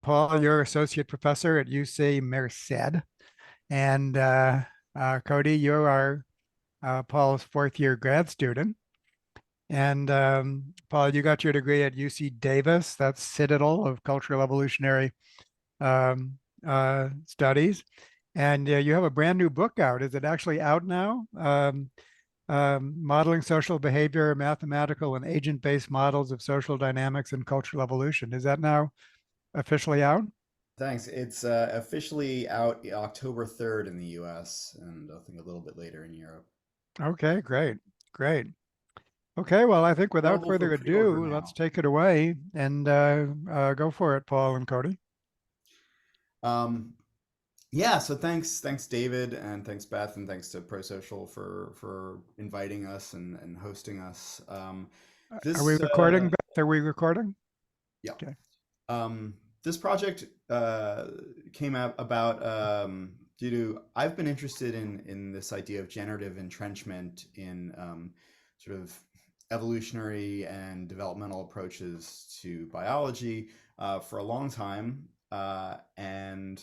Paul, you're associate professor at UC Merced, and Cody, you are Paul's fourth year grad student. And Paul, you got your degree at UC Davis, that's Citadel of Cultural Evolutionary um, Studies. And you have a brand new book out. Is it actually out now? Modeling Social Behavior, Mathematical and Agent-Based Models of Social Dynamics and Cultural Evolution. Is that now officially out? Thanks. It's officially out October 3rd in the US and I think a little bit later in Europe. Okay, great, great. Okay, well, I think without Available for further pre-order ado, let's now. take it away and go for it, Paul and Cody. Um, yeah, so thanks David, and thanks Beth, and thanks to ProSocial for inviting us and hosting us. Are we This recording, Beth? Are we recording? yeah. Okay. This project came out about due to I've been interested in this idea of generative entrenchment in sort of evolutionary and developmental approaches to biology for a long time, and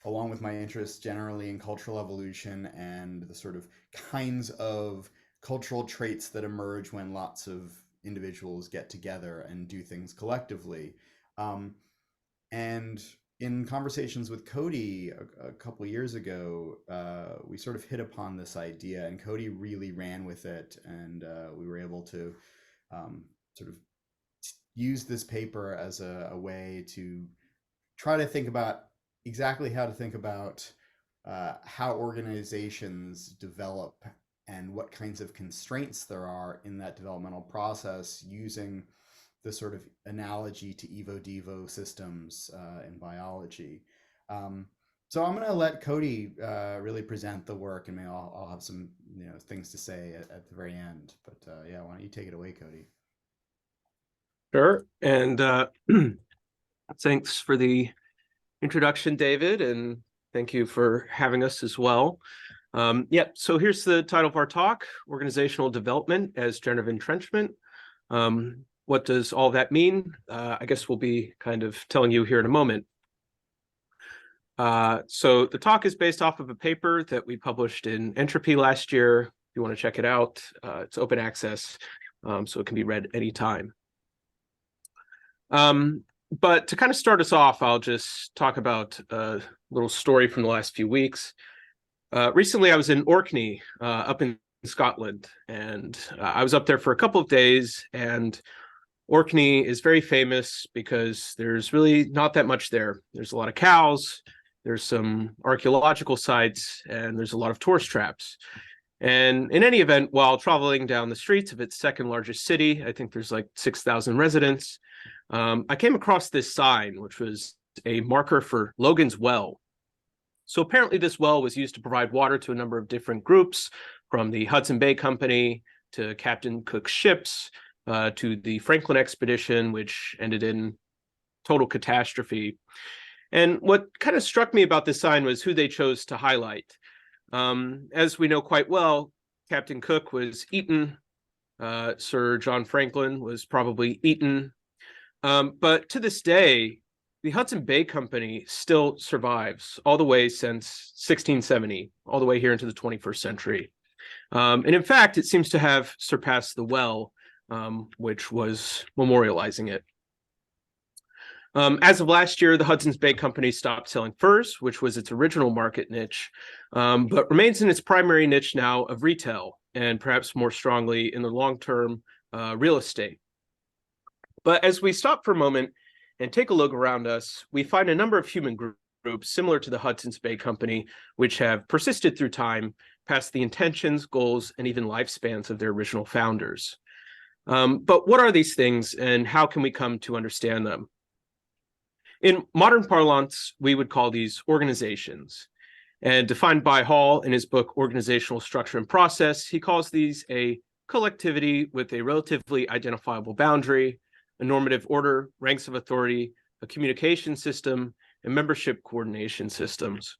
along with my interest generally in cultural evolution and the sort of kinds of cultural traits that emerge when lots of individuals get together and do things collectively. Um, and in conversations with Cody a couple years ago, we sort of hit upon this idea, and Cody really ran with it, and we were able to sort of use this paper as a way to try to think about exactly how to think about how organizations develop and what kinds of constraints there are in that developmental process using the sort of analogy to evo-devo systems in biology. Um, so I'm going to let Cody really present the work, and maybe I'll have some things to say at the very end. But yeah, why don't you take it away, Cody? Sure. And thanks for the introduction, David, and thank you for having us as well. So here's the title of our talk: Organizational Development as Generative Entrenchment. What does all that mean? I guess we'll be kind of telling you here in a moment. So the talk is based off of a paper that we published in Entropy last year. If you want to check it out, it's open access, so it can be read anytime. But to kind of start us off, I'll just talk about a little story from the last few weeks. Recently, I was in Orkney, up in Scotland, and I was up there for a couple of days, and Orkney is very famous because there's really not that much there. There's a lot of cows, there's some archaeological sites, and there's a lot of tourist traps. And in any event, while traveling down the streets of its second largest city, I think there's like 6,000 residents, I came across this sign, which was a marker for Logan's Well. So apparently this well was used to provide water to a number of different groups, from the Hudson Bay Company to Captain Cook's ships, to the Franklin expedition, which ended in total catastrophe. And what kind of struck me about this sign was who they chose to highlight. As we know quite well, Captain Cook was eaten. Sir John Franklin was probably eaten. But to this day, the Hudson Bay Company still survives all the way since 1670, all the way here into the 21st century. And in fact, it seems to have surpassed the well, which was memorializing it. As of last year, the Hudson's Bay Company stopped selling furs, which was its original market niche, but remains in its primary niche now of retail, and perhaps more strongly in the long-term real estate. But as we stop for a moment and take a look around us, we find a number of human groups similar to the Hudson's Bay Company, which have persisted through time past the intentions, goals, and even lifespans of their original founders. But what are these things, and how can we come to understand them? In modern parlance, we would call these organizations. And defined by Hall in his book, Organizational Structure and Process, he calls these a collectivity with a relatively identifiable boundary, a normative order, ranks of authority, a communication system, and membership coordination systems.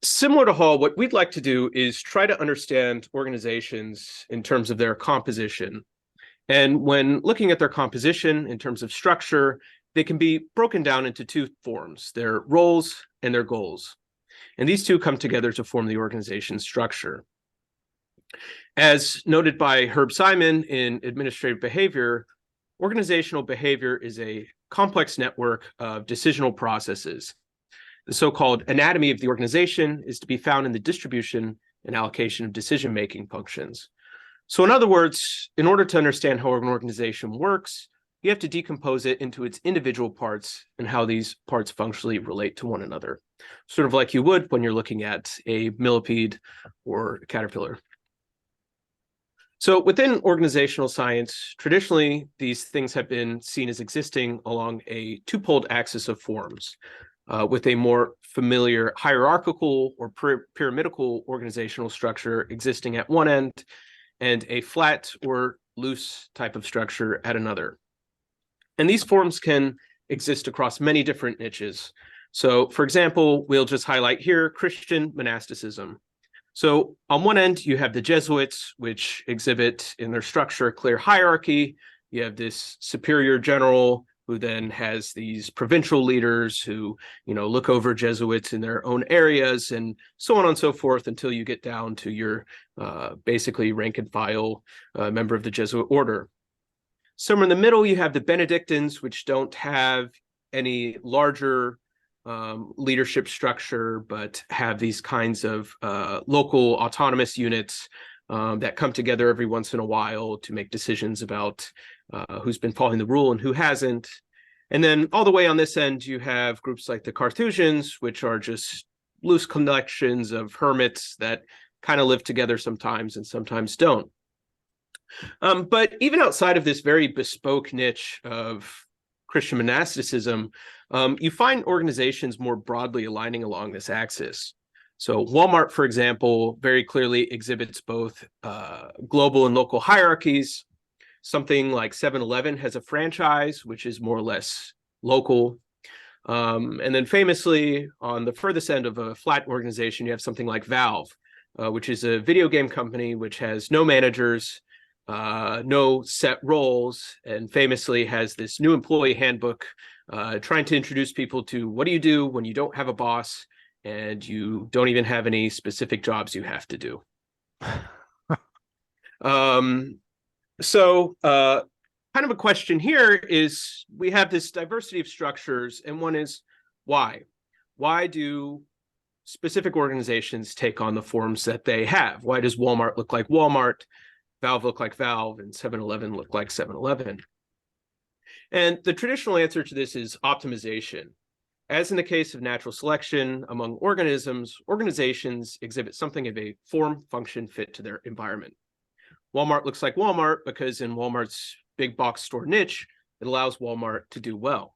Similar to Hall, what we'd like to do is try to understand organizations in terms of their composition. And when looking at their composition in terms of structure they can be broken down into two forms, their roles and their goals. And these two come together to form the organization structure. As noted by Herb Simon in Administrative Behavior, organizational behavior is a complex network of decisional processes. The so-called anatomy of the organization is to be found in the distribution and allocation of decision-making functions. So in other words, in order to understand how an organization works, you have to decompose it into its individual parts and how these parts functionally relate to one another, sort of like you would when you're looking at a millipede or a caterpillar. So within organizational science, traditionally, these things have been seen as existing along a two-poled axis of forms, with a more familiar hierarchical or pyramidal organizational structure existing at one end and a flat or loose type of structure at another. And these forms can exist across many different niches. So for example, we'll just highlight here Christian monasticism. So on one end, you have the Jesuits, which exhibit in their structure a clear hierarchy. You have this superior general who then has these provincial leaders who, look over Jesuits in their own areas, and so on and so forth until you get down to your basically rank and file member of the Jesuit order. Somewhere in the middle, you have the Benedictines, which don't have any larger leadership structure, but have these kinds of local autonomous units that come together every once in a while to make decisions about who's been following the rule and who hasn't. And then all the way on this end, you have groups like the Carthusians, which are just loose collections of hermits that kind of live together sometimes and sometimes don't. But even outside of this very bespoke niche of Christian monasticism, you find organizations more broadly aligning along this axis. So Walmart, for example, very clearly exhibits both global and local hierarchies. Something like 7-Eleven has a franchise, which is more or less local. And then famously, on the furthest end of a flat organization, you have something like Valve, which is a video game company which has no managers, no set roles, and famously has this new employee handbook trying to introduce people to what do you do when you don't have a boss and you don't even have any specific jobs you have to do. So kind of a question here is we have this diversity of structures, and one is why? Why do specific organizations take on the forms that they have? Why does Walmart look like Walmart, Valve look like Valve, and 7-Eleven look like 7-Eleven? And the traditional answer to this is optimization. As in the case of natural selection among organisms, organizations exhibit something of a form-function fit to their environment. Walmart looks like Walmart because in Walmart's big box store niche, it allows Walmart to do well.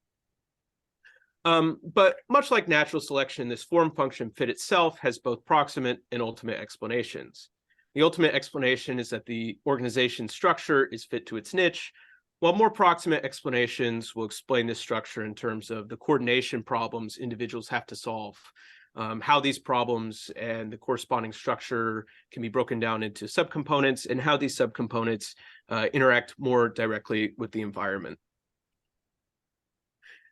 But much like natural selection, this form-function fit itself has both proximate and ultimate explanations. The ultimate explanation is that the organization structure is fit to its niche, while more proximate explanations will explain this structure in terms of the coordination problems individuals have to solve, how these problems and the corresponding structure can be broken down into subcomponents, and how these subcomponents interact more directly with the environment.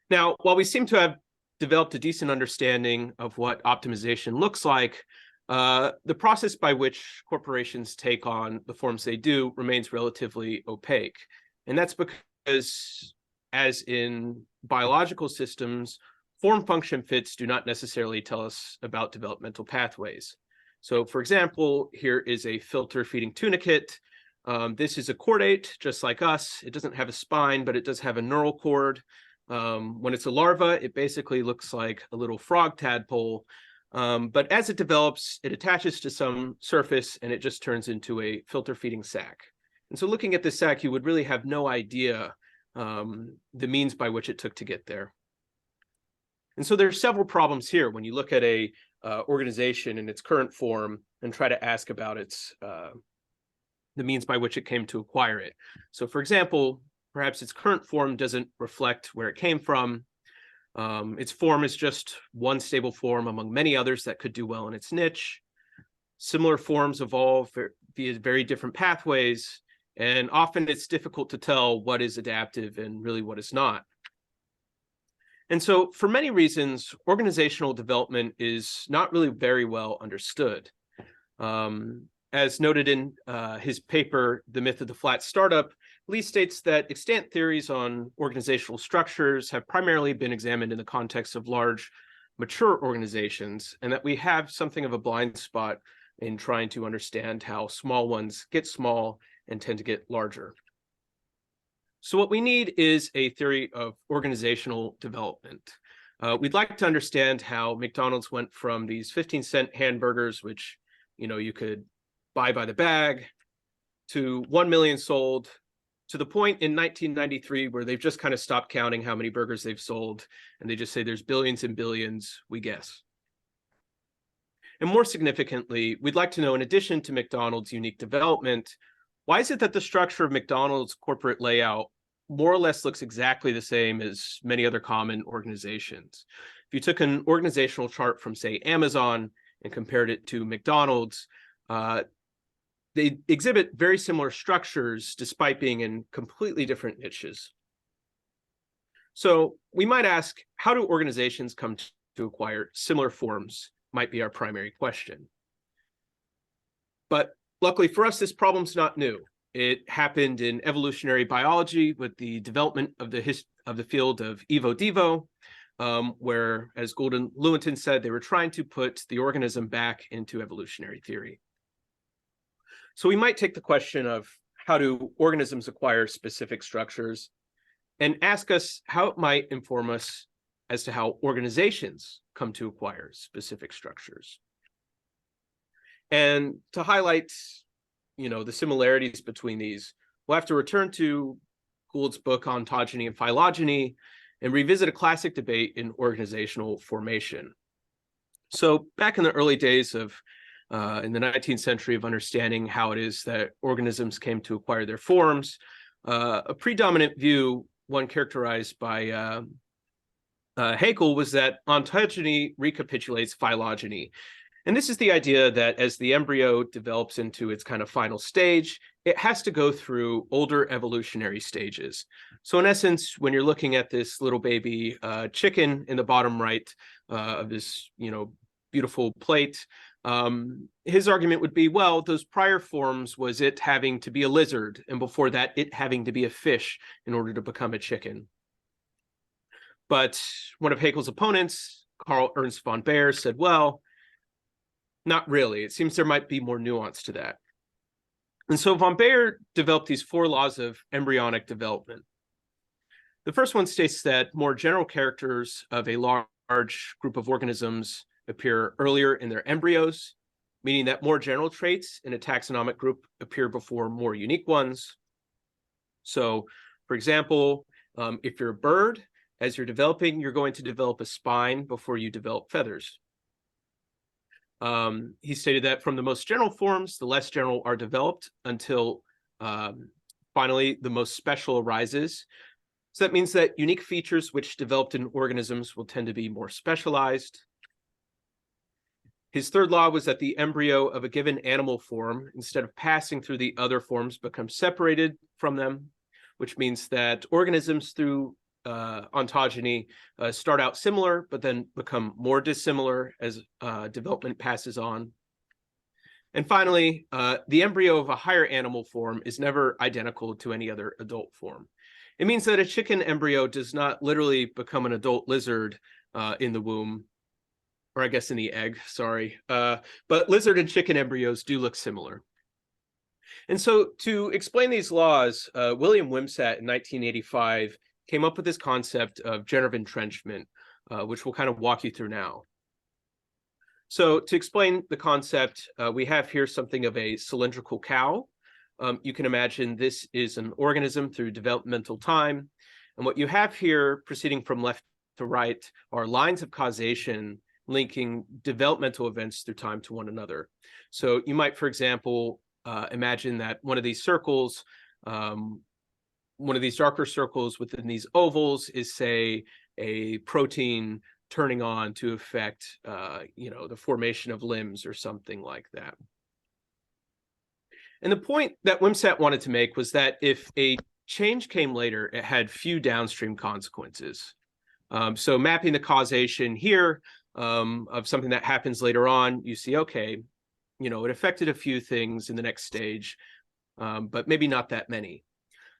Now, while we seem to have developed a decent understanding of what optimization looks like, the process by which corporations take on the forms they do remains relatively opaque. And that's because, as in biological systems, form-function fits do not necessarily tell us about developmental pathways. So, for example, here is a filter feeding tunicate. This is a chordate, just like us. It doesn't have a spine, but it does have a neural cord. When it's a larva, it basically looks like a little frog tadpole. But as it develops, it attaches to some surface and it just turns into a filter feeding sac. And so looking at this sac, you would really have no idea the means by which it took to get there. And so there's several problems here when you look at a organization in its current form and try to ask about its the means by which it came to acquire it. So for example, perhaps its current form doesn't reflect where it came from. Its form is just one stable form among many others that could do well in its niche. Similar forms evolve via very different pathways, and often it's difficult to tell what is adaptive and really what is not. And so for many reasons, organizational development is not really very well understood. As noted in his paper, The Myth of the Flat Startup, Lee states that extant theories on organizational structures have primarily been examined in the context of large, mature organizations, and that we have something of a blind spot in trying to understand how small ones get small and tend to get larger. So what we need is a theory of organizational development. We'd like to understand how McDonald's went from these 15-cent hamburgers, which you could buy by the bag, to 1 million sold, to the point in 1993 where they've just kind of stopped counting how many burgers they've sold, and they just say there's billions and billions, we guess. And more significantly, we'd like to know, in addition to McDonald's unique development, why is it that the structure of McDonald's corporate layout more or less looks exactly the same as many other common organizations? If you took an organizational chart from, say, Amazon and compared it to McDonald's, they exhibit very similar structures despite being in completely different niches. So we might ask, how do organizations come to acquire similar forms? Might be our primary question. But luckily for us, this problem's not new. It happened in evolutionary biology with the development of the field of evo-devo, where, as Golden Lewontin said, they were trying to put the organism back into evolutionary theory. So we might take the question of how do organisms acquire specific structures and ask us how it might inform us as to how organizations come to acquire specific structures. And to highlight, the similarities between these, we'll have to return to Gould's book Ontogeny and Phylogeny and revisit a classic debate in organizational formation. So back in the early days of in the 19th century of understanding how it is that organisms came to acquire their forms, a predominant view, one characterized by Haeckel, was that ontogeny recapitulates phylogeny. And this is the idea that as the embryo develops into its kind of final stage, it has to go through older evolutionary stages. So in essence, when you're looking at this little baby chicken in the bottom right of this, beautiful plate, his argument would be, well, those prior forms was it having to be a lizard, and before that, it having to be a fish in order to become a chicken. But one of Haeckel's opponents, Carl Ernst von Baer, said, well, not really. It seems there might be more nuance to that. And so von Baer developed these 4 laws of embryonic development. The first one states that more general characters of a large group of organisms appear earlier in their embryos, meaning that more general traits in a taxonomic group appear before more unique ones. So, for example, if you're a bird, as you're developing, you're going to develop a spine before you develop feathers. He stated that from the most general forms, the less general are developed until finally the most special arises. So that means that unique features which developed in organisms will tend to be more specialized. His third law was that the embryo of a given animal form, instead of passing through the other forms, becomes separated from them, which means that organisms through ontogeny start out similar, but then become more dissimilar as development passes on. And finally, the embryo of a higher animal form is never identical to any other adult form. It means that a chicken embryo does not literally become an adult lizard in the womb, or I guess in the egg, sorry. But lizard and chicken embryos do look similar. And so to explain these laws, William Wimsatt in 1985 came up with this concept of generative entrenchment, which we'll kind of walk you through now. So to explain the concept, we have here something of a cylindrical cow. You can imagine this is an organism through developmental time. And what you have here, proceeding from left to right, are lines of causation linking developmental events through time to one another. So you might, for example, imagine that one of these circles, one of these darker circles within these ovals is, say, a protein turning on to affect, the formation of limbs or something like that. And the point that Wimsatt wanted to make was that if a change came later, it had few downstream consequences. So mapping the causation here of something that happens later on, you see, okay, it affected a few things in the next stage, but maybe not that many.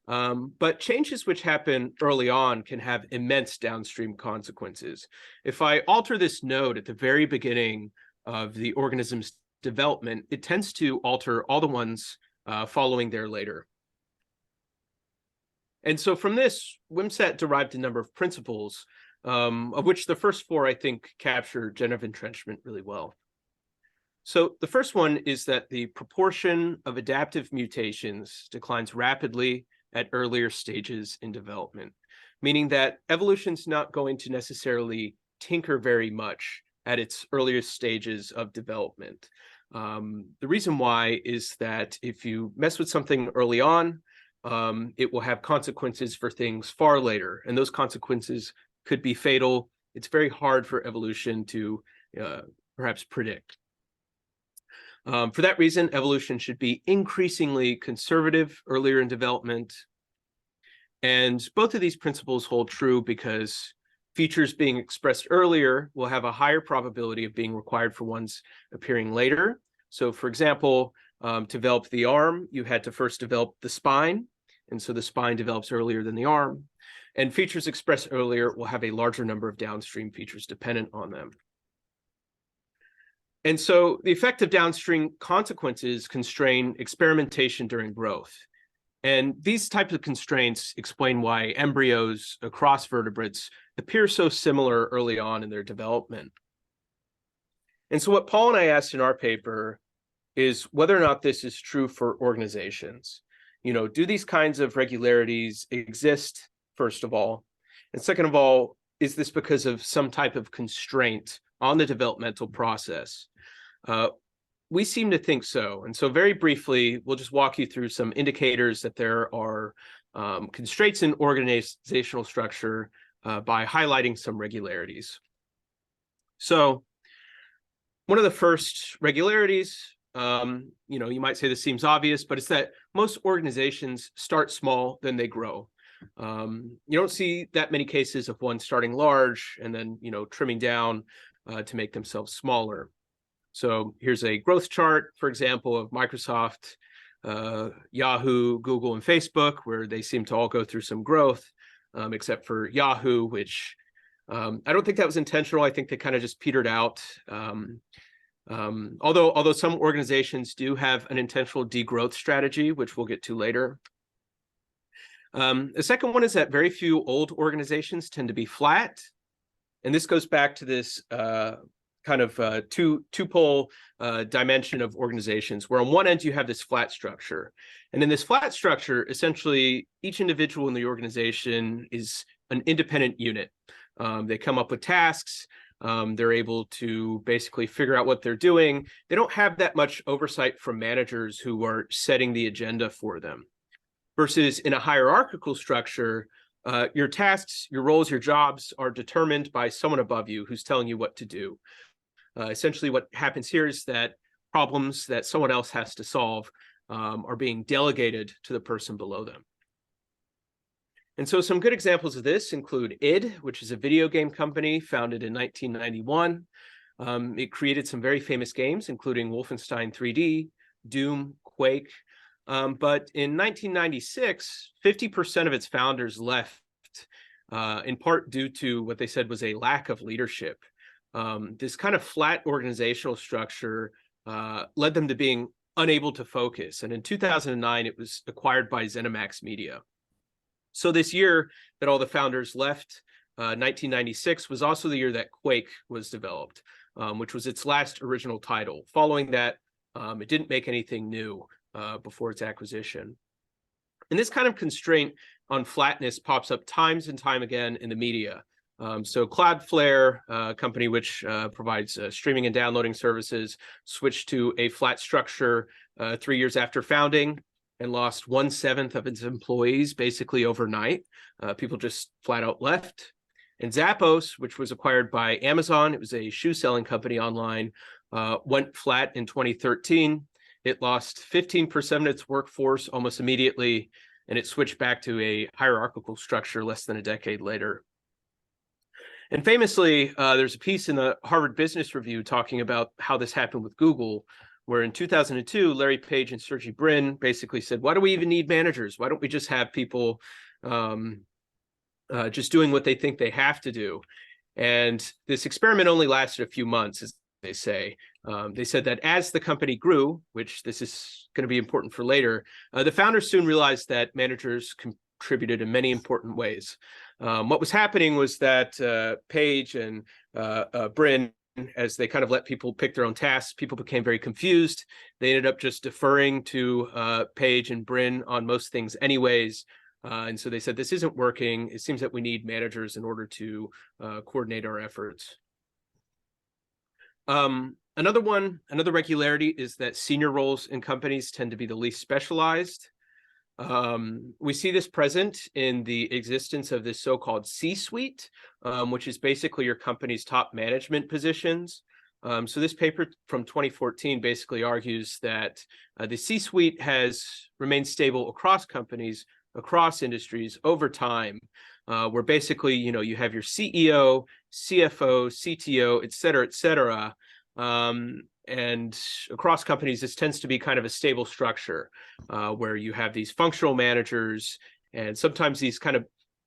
But changes which happen early on can have immense downstream consequences. If I alter this node at the very beginning of the organism's development, it tends to alter all the ones following there later. And so from this, Wimsatt derived a number of principles, of which the first four, I think, capture generative entrenchment really well. So the first one is that the proportion of adaptive mutations declines rapidly at earlier stages in development, meaning that evolution's not going to necessarily tinker very much at its earliest stages of development. The reason why is that if you mess with something early on, it will have consequences for things far later, and those consequences could be fatal. It's very hard for evolution to perhaps predict. For that reason, evolution should be increasingly conservative earlier in development. And both of these principles hold true because features being expressed earlier will have a higher probability of being required for ones appearing later. So for example, to develop the arm, you had to first develop the spine. And so the spine develops earlier than the arm. And features expressed earlier will have a larger number of downstream features dependent on them. And so the effect of downstream consequences constrain experimentation during growth. And these types of constraints explain why embryos across vertebrates appear so similar early on in their development. And so what Paul and I asked in our paper is whether or not this is true for organizations. Do these kinds of regularities exist, first of all? And second of all, is this because of some type of constraint on the developmental process? We seem to think so. And so very briefly, we'll just walk you through some indicators that there are constraints in organizational structure by highlighting some regularities. So one of the first regularities, you might say this seems obvious, but it's that most organizations start small, then they grow. You don't see that many cases of one starting large and then, trimming down to make themselves smaller. So here's a growth chart, for example, of Microsoft, Yahoo, Google, and Facebook, where they seem to all go through some growth, except for Yahoo, which I don't think that was intentional. I think they kind of just petered out. Although some organizations do have an intentional degrowth strategy, which we'll get to later. The second one is that very few old organizations tend to be flat. And this goes back to this kind of two-pole dimension of organizations, where on one end you have this flat structure. And in this flat structure, essentially, each individual in the organization is an independent unit. They come up with tasks. They're able to basically figure out what they're doing. They don't have that much oversight from managers who are setting the agenda for them. Versus in a hierarchical structure, your tasks, your roles, your jobs are determined by someone above you who's telling you what to do. Essentially, what happens here is that problems that someone else has to solve are being delegated to the person below them. And so some good examples of this include id, which is a video game company founded in 1991. It created some very famous games, including Wolfenstein 3D, Doom, Quake. But in 1996, 50% of its founders left, in part due to what they said was a lack of leadership. This kind of flat organizational structure led them to being unable to focus. And in 2009, it was acquired by ZeniMax Media. So this year that all the founders left, 1996, was also the year that Quake was developed, which was its last original title. Following that, it didn't make anything new before its acquisition. And this kind of constraint on flatness pops up times and time again in the media. So Cloudflare, a company which provides streaming and downloading services, switched to a flat structure 3 years after founding and lost 1/7 of its employees basically overnight. People just flat out left. And Zappos, which was acquired by Amazon, it was a shoe selling company online, went flat in 2013. It lost 15% of its workforce almost immediately, and it switched back to a hierarchical structure less than a decade later. And famously, there's a piece in the Harvard Business Review talking about how this happened with Google, where in 2002, Larry Page and Sergey Brin basically said, why do we even need managers? Why don't we just have people just doing what they think they have to do? And this experiment only lasted a few months, as they say. They said that as the company grew, which this is going to be important for later, the founders soon realized that managers contributed in many important ways. What was happening was that Page and Brin, as they kind of let people pick their own tasks, people became very confused. They ended up just deferring to Page and Brin on most things anyways. And so they said, this isn't working. It seems that we need managers in order to coordinate our efforts. Another regularity is that senior roles in companies tend to be the least specialized. We see this present in the existence of this so-called C-suite, which is basically your company's top management positions. So this paper from 2014 basically argues that the C-suite has remained stable across companies, across industries over time, where basically, you have your CEO, CFO, CTO, et cetera, and across companies, this tends to be kind of a stable structure where you have these functional managers, and sometimes these kind of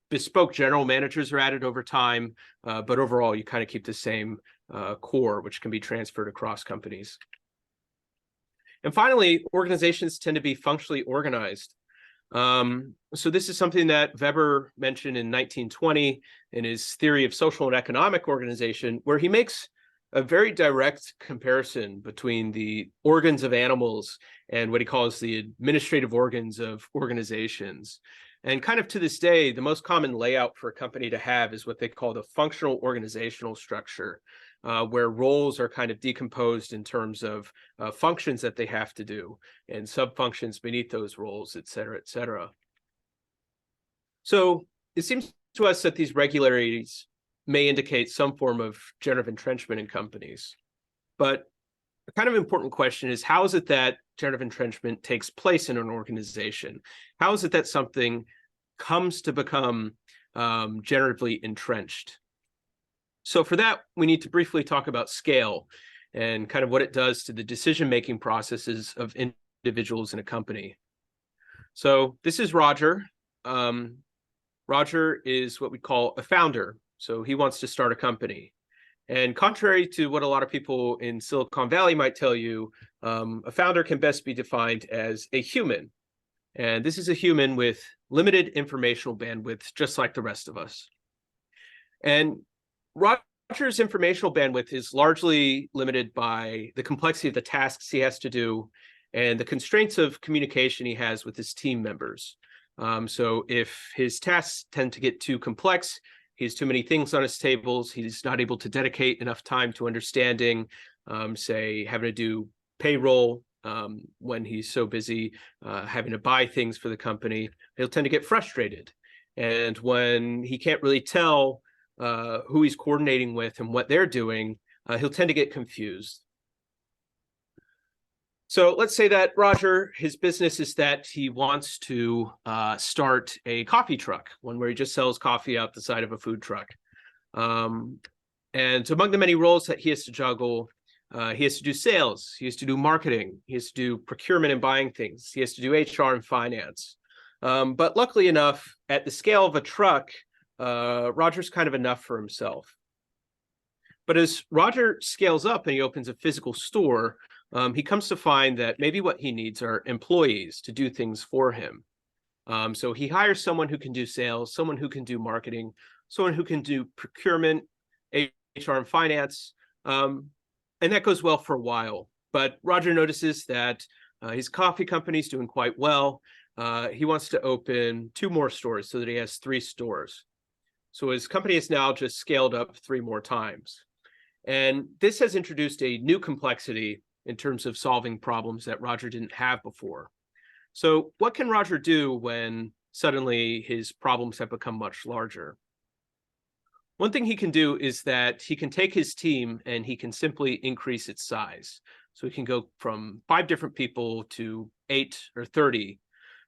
bespoke general managers are added over time, but overall, you kind of keep the same core, which can be transferred across companies. And finally, organizations tend to be functionally organized. So this is something that Weber mentioned in 1920 in his theory of social and economic organization, where he makes a very direct comparison between the organs of animals and what he calls the administrative organs of organizations. And kind of to this day, the most common layout for a company to have is what they call the functional organizational structure, where roles are kind of decomposed in terms of functions that they have to do and sub-functions beneath those roles, et cetera, et cetera. So it seems to us that these regularities may indicate some form of generative entrenchment in companies. But a kind of important question is, how is it that generative entrenchment takes place in an organization? How is it that something comes to become generatively entrenched? So for that, we need to briefly talk about scale and kind of what it does to the decision-making processes of individuals in a company. So this is Roger. Roger is what we call a founder. So he wants to start a company. And contrary to what a lot of people in Silicon Valley might tell you, a founder can best be defined as a human. And this is a human with limited informational bandwidth, just like the rest of us. And Roger's informational bandwidth is largely limited by the complexity of the tasks he has to do and the constraints of communication he has with his team members. So if his tasks tend to get too complex, he has too many things on his tables, he's not able to dedicate enough time to understanding, say, having to do payroll when he's so busy having to buy things for the company, he'll tend to get frustrated. And when he can't really tell who he's coordinating with and what they're doing, he'll tend to get confused. So let's say that Roger, his business is that he wants to start a coffee truck, one where he just sells coffee out the side of a food truck. And among the many roles that he has to juggle, he has to do sales, he has to do marketing, he has to do procurement and buying things, he has to do HR and finance. But luckily enough, at the scale of a truck, Roger's kind of enough for himself. But as Roger scales up and he opens a physical store, he comes to find that maybe what he needs are employees to do things for him. So he hires someone who can do sales, someone who can do marketing, someone who can do procurement, HR and finance. And that goes well for a while. But Roger notices that his coffee company is doing quite well. He wants to open 2 more stores so that he has 3 stores. So his company is now just scaled up 3 more times. And this has introduced a new complexity in terms of solving problems that Roger didn't have before. So what can Roger do when suddenly his problems have become much larger? One thing he can do is that he can take his team and he can simply increase its size. So he can go from 5 different people to 8 or 30.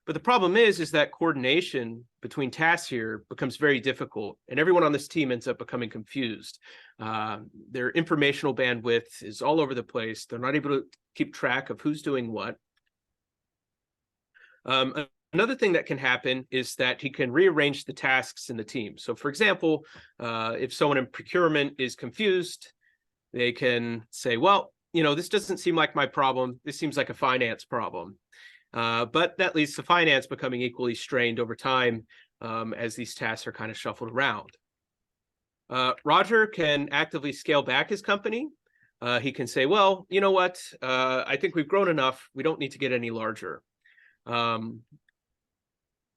But the problem is that coordination between tasks here becomes very difficult, and everyone on this team ends up becoming confused. Their informational bandwidth is all over the place. They're not able to keep track of who's doing what. Another thing that can happen is that he can rearrange the tasks in the team. So for example, if someone in procurement is confused, they can say, well, this doesn't seem like my problem. This seems like a finance problem. But that leads to finance becoming equally strained over time as these tasks are kind of shuffled around. Roger can actively scale back his company. He can say, well, you know what? I think we've grown enough. We don't need to get any larger.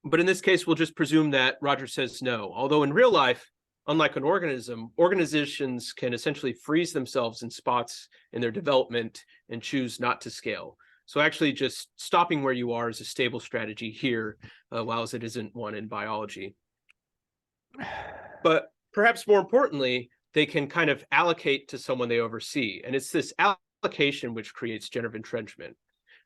But in this case, we'll just presume that Roger says no. Although in real life, unlike an organism, organizations can essentially freeze themselves in spots in their development and choose not to scale. So actually just stopping where you are is a stable strategy here, while it isn't one in biology. But perhaps more importantly, they can kind of allocate to someone they oversee. And it's this allocation which creates generative entrenchment.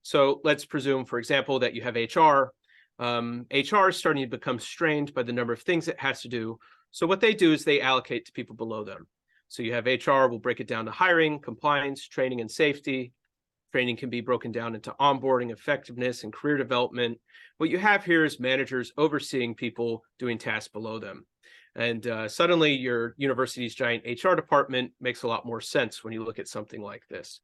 So let's presume, for example, that you have HR. HR is starting to become strained by the number of things it has to do. So what they do is they allocate to people below them. So you have HR, we'll break it down to hiring, compliance, training, and safety. Training can be broken down into onboarding, effectiveness, and career development. What you have here is managers overseeing people doing tasks below them. And suddenly your university's giant HR department makes a lot more sense when you look at something like this.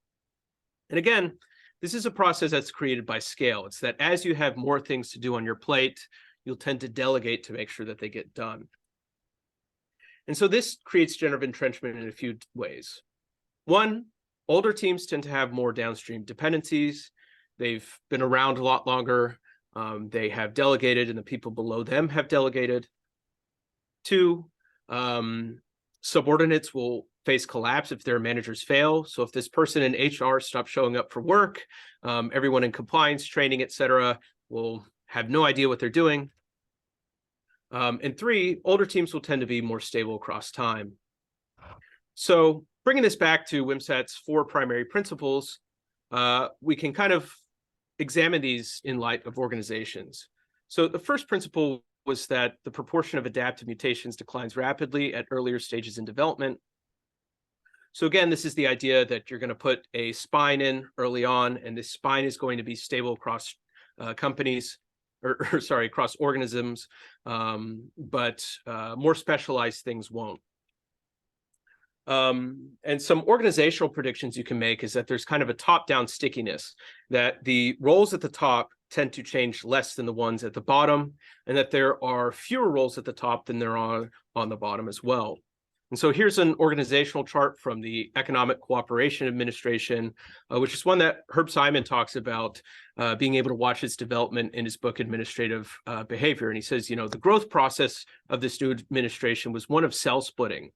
And again, this is a process that's created by scale. It's that as you have more things to do on your plate, you'll tend to delegate to make sure that they get done. And so this creates generative entrenchment in a few ways. One, older teams tend to have more downstream dependencies. They've been around a lot longer. They have delegated, and the people below them have delegated. Two, subordinates will face collapse if their managers fail. So if this person in HR stops showing up for work, everyone in compliance, training, et cetera, will have no idea what they're doing. And three, older teams will tend to be more stable across time. So bringing this back to Wimsatt's 4 primary principles, we can kind of examine these in light of organizations. So the first principle was that the proportion of adaptive mutations declines rapidly at earlier stages in development. So again, this is the idea that you're going to put a spine in early on, and this spine is going to be stable across companies, or sorry, across organisms, but more specialized things won't. And some organizational predictions you can make is that there's kind of a top-down stickiness, that the roles at the top tend to change less than the ones at the bottom, and that there are fewer roles at the top than there are on the bottom as well. And so here's an organizational chart from the Economic Cooperation Administration, which is one that Herb Simon talks about being able to watch its development in his book, Administrative Behavior. And he says, the growth process of this new administration was one of cell splitting.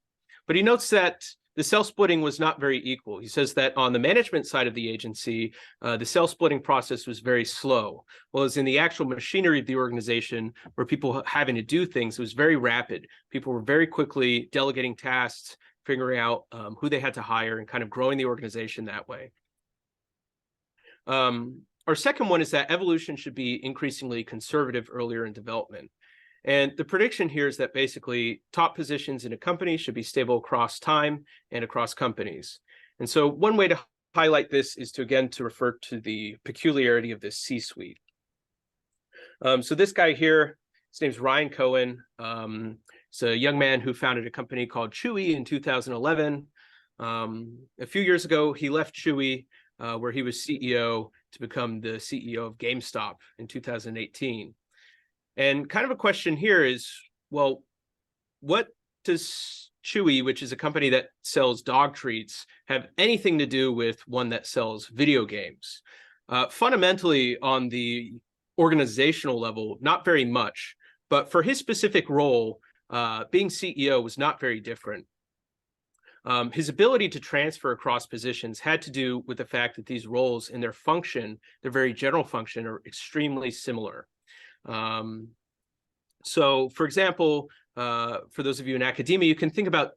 But he notes that the cell splitting was not very equal. He says that on the management side of the agency, the cell splitting process was very slow. Whereas in the actual machinery of the organization, where people were having to do things, it was very rapid. People were very quickly delegating tasks, figuring out who they had to hire, and kind of growing the organization that way. Our second one is that evolution should be increasingly conservative earlier in development. And the prediction here is that basically top positions in a company should be stable across time and across companies. And so one way to highlight this is to, again, to refer to the peculiarity of this C-suite. So this guy here, his name's Ryan Cohen. He's a young man who founded a company called Chewy in 2011. A few years ago, he left Chewy, where he was CEO, to become the CEO of GameStop in 2018. And kind of a question here is, well, what does Chewy, which is a company that sells dog treats, have anything to do with one that sells video games? Fundamentally, on the organizational level, not very much. But for his specific role, being CEO was not very different. His ability to transfer across positions had to do with the fact that these roles in their function, their very general function, are extremely similar. So, for example, for those of you in academia, you can think about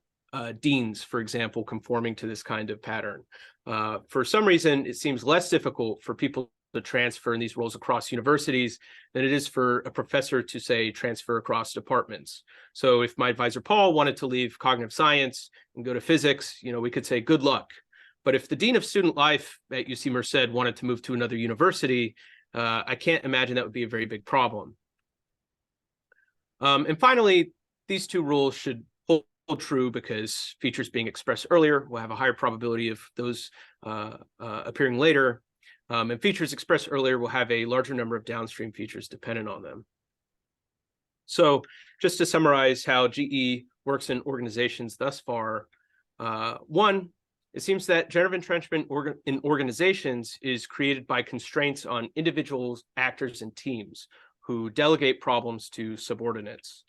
deans, for example, conforming to this kind of pattern. For some reason, it seems less difficult for people to transfer in these roles across universities than it is for a professor to, say, transfer across departments. So if my advisor Paul wanted to leave cognitive science and go to physics, we could say good luck. But if the dean of student life at UC Merced wanted to move to another university, I can't imagine that would be a very big problem. And finally, these two rules should hold true because features being expressed earlier will have a higher probability of those appearing later. And features expressed earlier will have a larger number of downstream features dependent on them. So just to summarize how GE works in organizations thus far, one, it seems that generative entrenchment in organizations is created by constraints on individuals, actors, and teams who delegate problems to subordinates.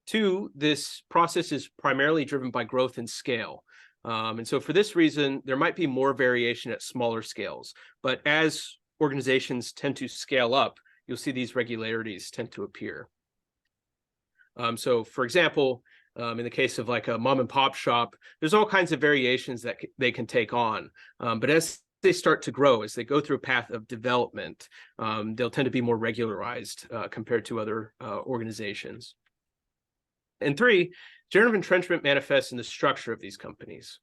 Two, this process is primarily driven by growth and scale. And so for this reason, there might be more variation at smaller scales. But as organizations tend to scale up, you'll see these regularities tend to appear. So for example, in the case of like a mom and pop shop, there's all kinds of variations that they can take on. But as they start to grow, as they go through a path of development, they'll tend to be more regularized compared to other organizations. And three, generative entrenchment manifests in the structure of these companies.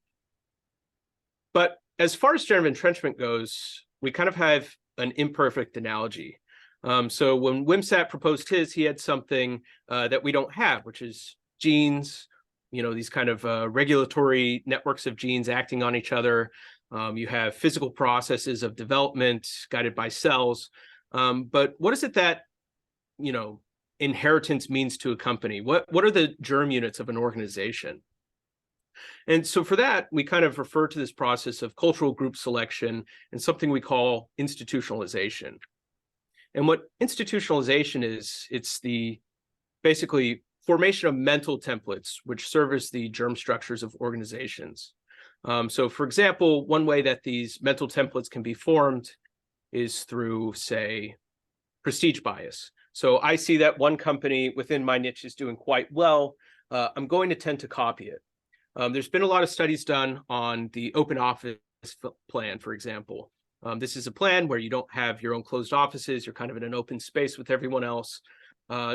But as far as generative entrenchment goes, we kind of have an imperfect analogy. So when Wimsatt proposed his, he had something that we don't have, which is genes, these kind of regulatory networks of genes acting on each other. You have physical processes of development guided by cells. But what is it that, inheritance means to a company? What are the germ units of an organization? And so for that, we kind of refer to this process of cultural group selection and something we call institutionalization. And what institutionalization is, it's the basically formation of mental templates, which serve as the germ structures of organizations. So for example, one way that these mental templates can be formed is through, say, prestige bias. So I see that one company within my niche is doing quite well. I'm going to tend to copy it. There's been a lot of studies done on the open office plan, for example. This is a plan where you don't have your own closed offices. You're kind of in an open space with everyone else.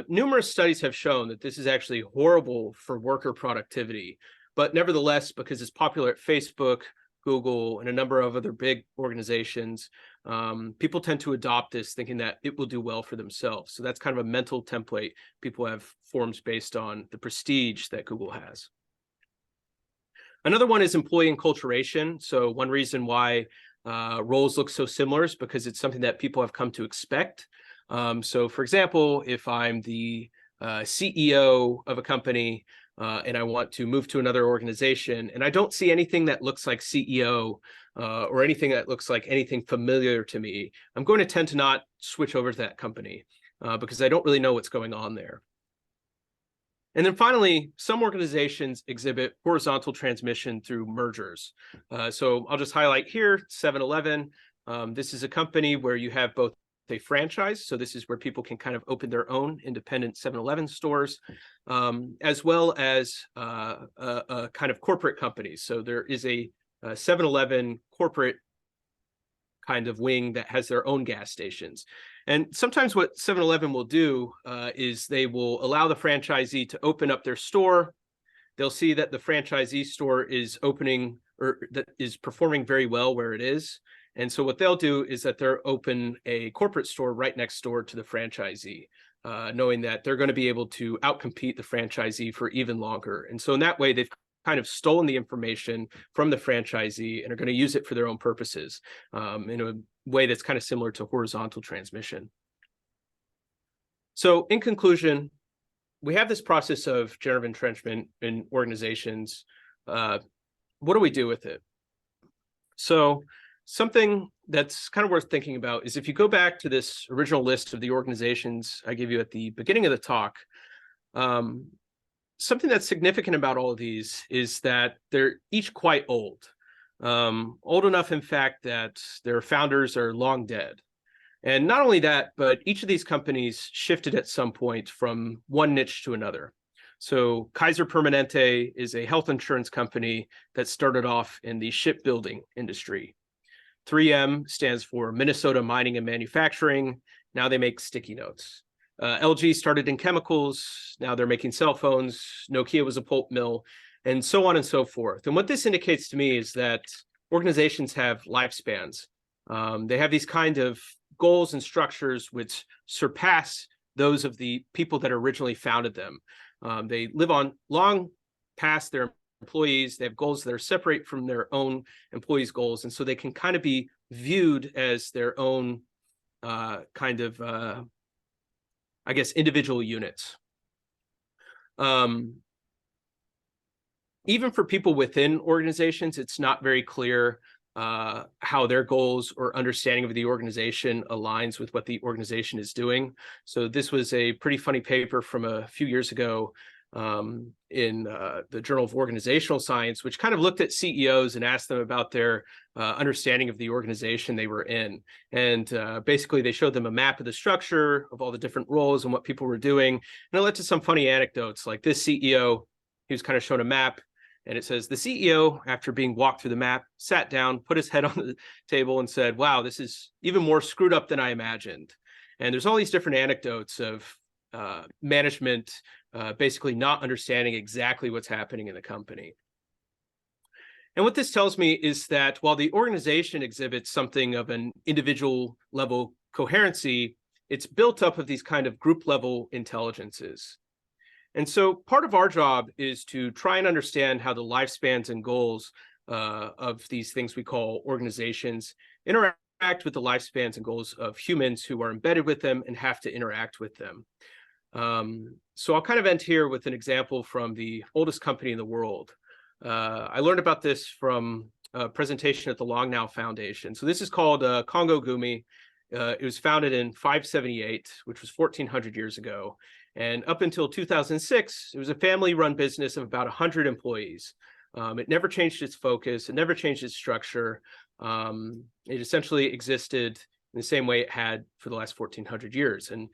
Numerous studies have shown that this is actually horrible for worker productivity. But nevertheless, because it's popular at Facebook, Google, and a number of other big organizations, people tend to adopt this thinking that it will do well for themselves. So that's kind of a mental template people have forms based on the prestige that Google has. Another one is employee enculturation. So one reason why roles look so similar is because it's something that people have come to expect. So for example, if I'm the CEO of a company and I want to move to another organization and I don't see anything that looks like CEO or anything that looks like anything familiar to me, I'm going to tend to not switch over to that company because I don't really know what's going on there. And then finally, some organizations exhibit horizontal transmission through mergers. So I'll just highlight here 7-Eleven. This is a company where you have both a franchise, so this is where people can kind of open their own independent 7-Eleven stores, as well as a kind of corporate companies. So there is a 7-Eleven corporate kind of wing that has their own gas stations. And sometimes what 7-Eleven will do is they will allow the franchisee to open up their store. They'll see that the franchisee store is opening or that is performing very well where it is. And so what they'll do is that they'll open a corporate store right next door to the franchisee, knowing that they're going to be able to outcompete the franchisee for even longer. And so in that way, they've kind of stolen the information from the franchisee and are going to use it for their own purposes in a way that's kind of similar to horizontal transmission. So in conclusion, we have this process of generative entrenchment in organizations. What do we do with it? So something that's kind of worth thinking about is if you go back to this original list of the organizations I gave you at the beginning of the talk, something that's significant about all of these is that they're each quite old. Old enough, in fact, that their founders are long dead. And not only that, but each of these companies shifted at some point from one niche to another. So Kaiser Permanente is a health insurance company that started off in the shipbuilding industry. 3M stands for Minnesota Mining and Manufacturing. Now they make sticky notes. LG started in chemicals. Now they're making cell phones. Nokia was a pulp mill, and so on and so forth. And what this indicates to me is that organizations have lifespans. They have these kind of goals and structures which surpass those of the people that originally founded them. They live on long past their employees. They have goals that are separate from their own employees' goals. And so they can kind of be viewed as their own I guess, individual units. Even for people within organizations, it's not very clear how their goals or understanding of the organization aligns with what the organization is doing. So this was a pretty funny paper from a few years ago in the Journal of Organizational Science, which kind of looked at CEOs and asked them about their understanding of the organization they were in. And basically, they showed them a map of the structure of all the different roles and what people were doing. And it led to some funny anecdotes, like this CEO, he was kind of shown a map. And it says, the CEO, after being walked through the map, sat down, put his head on the table and said, wow, this is even more screwed up than I imagined. And there's all these different anecdotes of management basically not understanding exactly what's happening in the company. And what this tells me is that while the organization exhibits something of an individual level coherency, it's built up of these kind of group level intelligences. And so part of our job is to try and understand how the lifespans and goals of these things we call organizations interact with the lifespans and goals of humans who are embedded with them and have to interact with them. So I'll kind of end here with an example from the oldest company in the world. I learned about this from a presentation at the Long Now Foundation. So this is called Congo Gumi. It was founded in 578, which was 1400 years ago. And up until 2006, it was a family-run business of about 100 employees. It never changed its focus. It never changed its structure. It essentially existed in the same way it had for the last 1400 years. And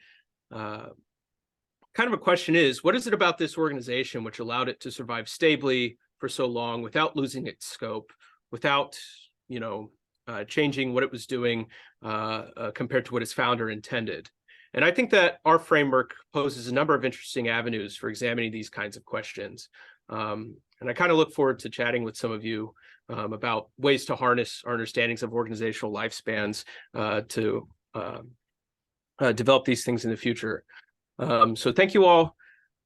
kind of a question is, what is it about this organization which allowed it to survive stably for so long without losing its scope, without, changing what it was doing compared to what its founder intended? And I think that our framework poses a number of interesting avenues for examining these kinds of questions. And I kind of look forward to chatting with some of you about ways to harness our understandings of organizational lifespans to develop these things in the future. So thank you all.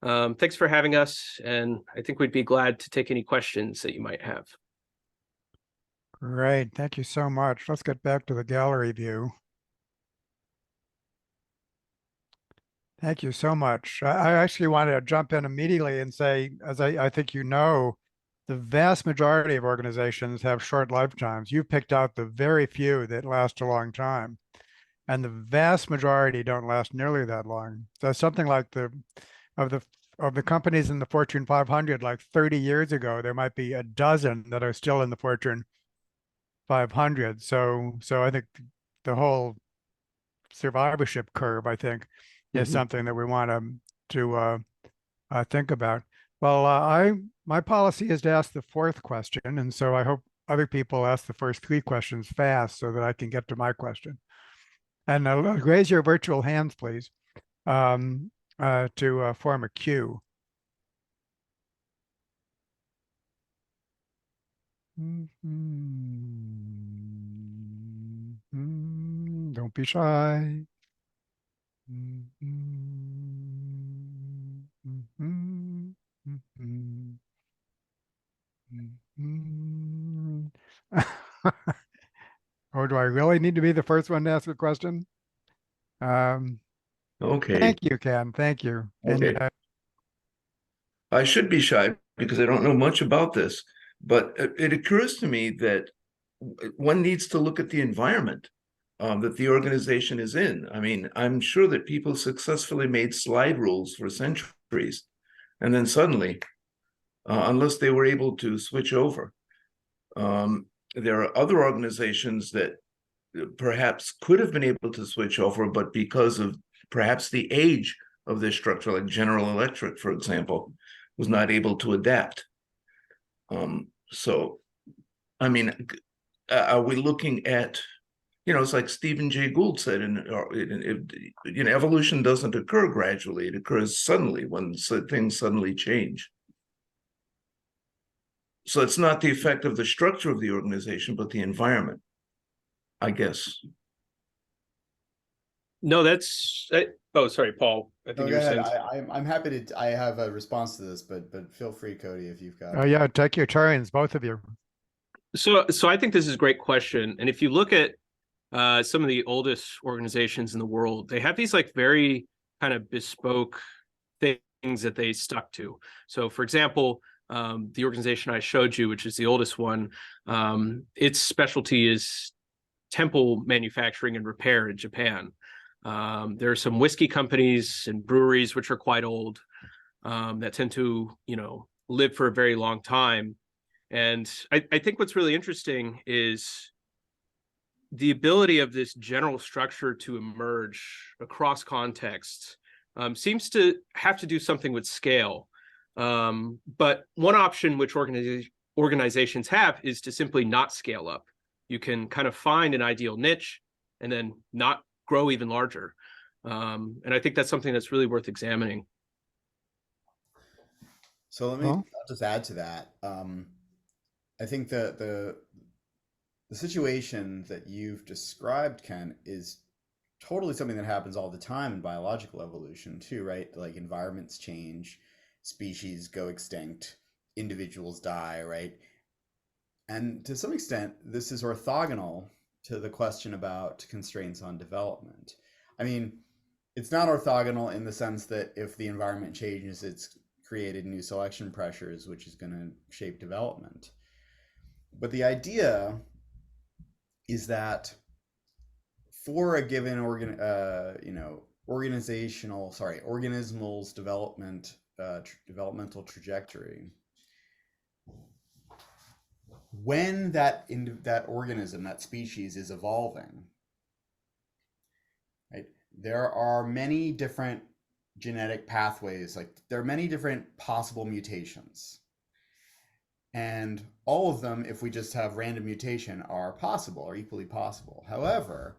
Thanks for having us. And I think we'd be glad to take any questions that you might have. Great. Thank you so much. Let's get back to the gallery view. Thank you so much. I actually wanted to jump in immediately and say, as I think you know, the vast majority of organizations have short lifetimes. You picked out the very few that last a long time, and the vast majority don't last nearly that long. So something like of the companies in the Fortune 500, like 30 years ago, there might be a dozen that are still in the Fortune 500. So I think the whole survivorship curve, I think, is something that we want to think about. Well, my policy is to ask the fourth question, and so I hope other people ask the first three questions fast so that I can get to my question. And raise your virtual hands, please, to form a queue. Don't be shy. Or do I really need to be the first one to ask a question? Okay. Thank you, Ken. Thank you. Okay. And, I should be shy because I don't know much about this, but it occurs to me that one needs to look at the environment that the organization is in. I mean, I'm sure that people successfully made slide rules for centuries, and then suddenly, unless they were able to switch over, there are other organizations that perhaps could have been able to switch over, but because of perhaps the age of their structure, like General Electric, for example, was not able to adapt. So, I mean, are we looking at, it's like Stephen Jay Gould said, evolution doesn't occur gradually; it occurs suddenly when things suddenly change. So it's not the effect of the structure of the organization, but the environment, I guess. No, that's. Oh, sorry, Paul. I think you go were ahead. saying. I'm happy to. I have a response to this, but feel free, Cody, if you've got. Oh yeah, take your turns, both of you. So I think this is a great question, and if you look at some of the oldest organizations in the world, they have these like very kind of bespoke things that they stuck to. So, for example, the organization I showed you, which is the oldest one, its specialty is temple manufacturing and repair in Japan. There are some whiskey companies and breweries which are quite old that tend to, live for a very long time. And I think what's really interesting is the ability of this general structure to emerge across contexts seems to have to do something with scale. But one option which organizations have is to simply not scale up. You can kind of find an ideal niche and then not grow even larger. And I think that's something that's really worth examining. So I'll just add to that. I think the situation that you've described, Ken, is totally something that happens all the time in biological evolution too, right? Like environments change, species go extinct, individuals die, right? And to some extent, this is orthogonal to the question about constraints on development. I mean, it's not orthogonal in the sense that if the environment changes, it's created new selection pressures, which is going to shape development. But the idea is that for a given organismal's developmental trajectory, when that organism, that species, is evolving, right, there are many different genetic pathways. Like there are many different possible mutations. And all of them, if we just have random mutation, are possible, are equally possible. However,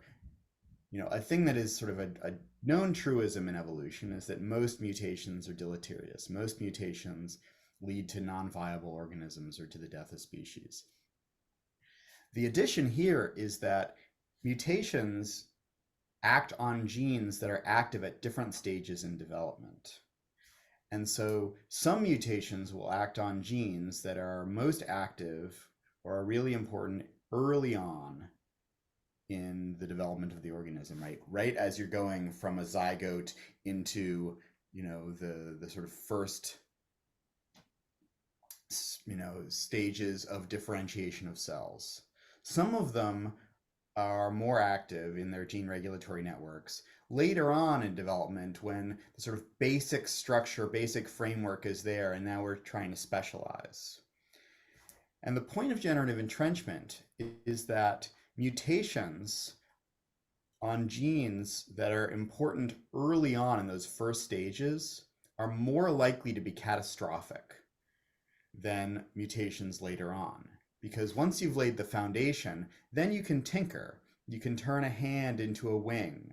a thing that is sort of a known truism in evolution is that most mutations are deleterious. Most mutations lead to non-viable organisms or to the death of species. The addition here is that mutations act on genes that are active at different stages in development. And so some mutations will act on genes that are most active or are really important early on in the development of the organism, right as you're going from a zygote into the sort of first stages of differentiation of cells. Some of them are more active in their gene regulatory networks later on in development, when the sort of basic structure, basic framework is there, and now we're trying to specialize. And the point of generative entrenchment is that mutations on genes that are important early on in those first stages are more likely to be catastrophic than mutations later on. Because once you've laid the foundation, then you can tinker. You can turn a hand into a wing.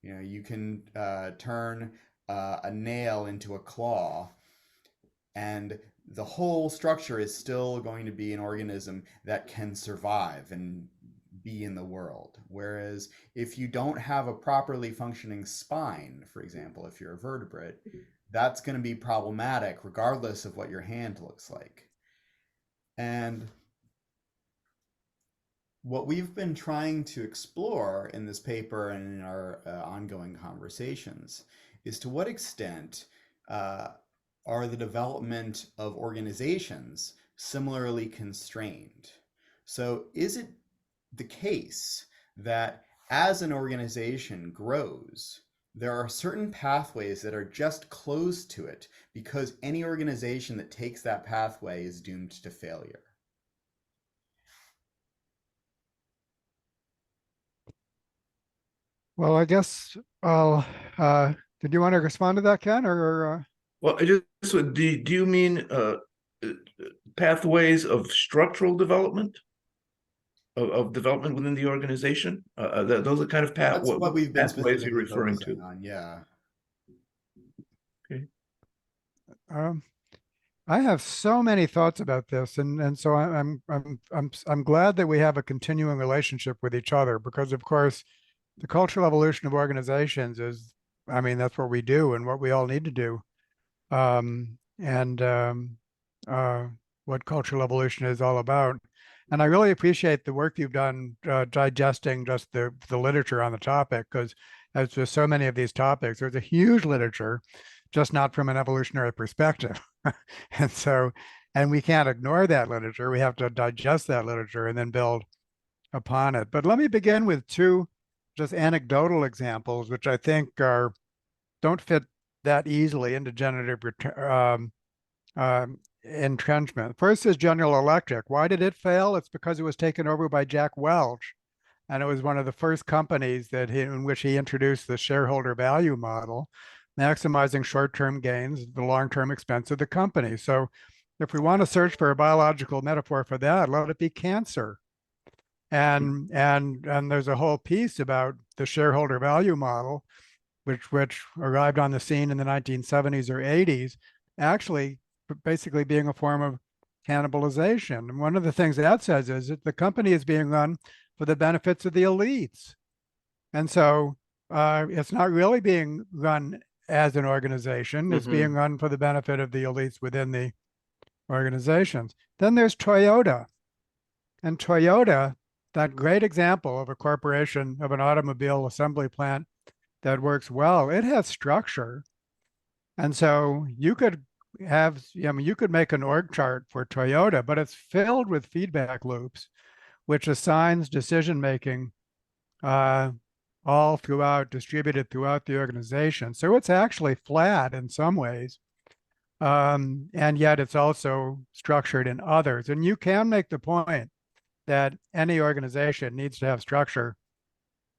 You can turn a nail into a claw. And the whole structure is still going to be an organism that can survive and be in the world. Whereas if you don't have a properly functioning spine, for example, if you're a vertebrate, that's going to be problematic regardless of what your hand looks like. And what we've been trying to explore in this paper and in our ongoing conversations is to what extent are the development of organizations similarly constrained? So is it the case that as an organization grows, there are certain pathways that are just closed to it because any organization that takes that pathway is doomed to failure? Well, I guess did you want to respond to that, Ken, or Well, do you mean pathways of structural development? of development within the organization? Those are kind of That's what we've been pathways you're specifically referring focusing to. on. Yeah. Okay. Um, I have so many thoughts about this, and so I'm glad that we have a continuing relationship with each other, because of course the cultural evolution of organizations is, I mean, that's what we do and what we all need to do. And what cultural evolution is all about. And I really appreciate the work you've done digesting just the literature on the topic, because as there's so many of these topics, there's a huge literature, just not from an evolutionary perspective. And so, and we can't ignore that literature. We have to digest that literature and then build upon it. But let me begin with two just anecdotal examples, which I think don't fit that easily into generative entrenchment. First is General Electric. Why did it fail? It's because it was taken over by Jack Welch, and it was one of the first companies in which he introduced the shareholder value model, maximizing short-term gains at the long-term expense of the company. So if we want to search for a biological metaphor for that, let it be cancer. And there's a whole piece about the shareholder value model, which arrived on the scene in the 1970s or 80s, actually basically being a form of cannibalization. And one of the things that says is that the company is being run for the benefits of the elites. And so it's not really being run as an organization. It's being run for the benefit of the elites within the organizations. Then there's Toyota. And Toyota, that great example of a corporation, of an automobile assembly plant that works well, it has structure. And so you could have, I mean, you could make an org chart for Toyota, but it's filled with feedback loops, which assigns decision making all throughout, distributed throughout the organization. So it's actually flat in some ways. And yet it's also structured in others. And you can make the point that any organization needs to have structure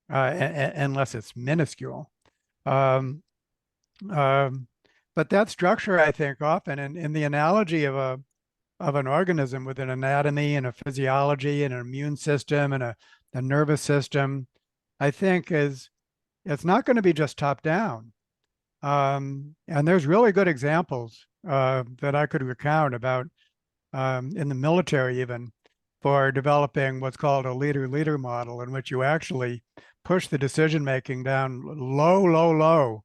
unless it's minuscule. But that structure, I think, often in the analogy of an organism with an anatomy and a physiology and an immune system and a nervous system, I think it's not going to be just top down. And there's really good examples that I could recount about in the military even, for developing what's called a leader-leader model, in which you actually push the decision-making down low.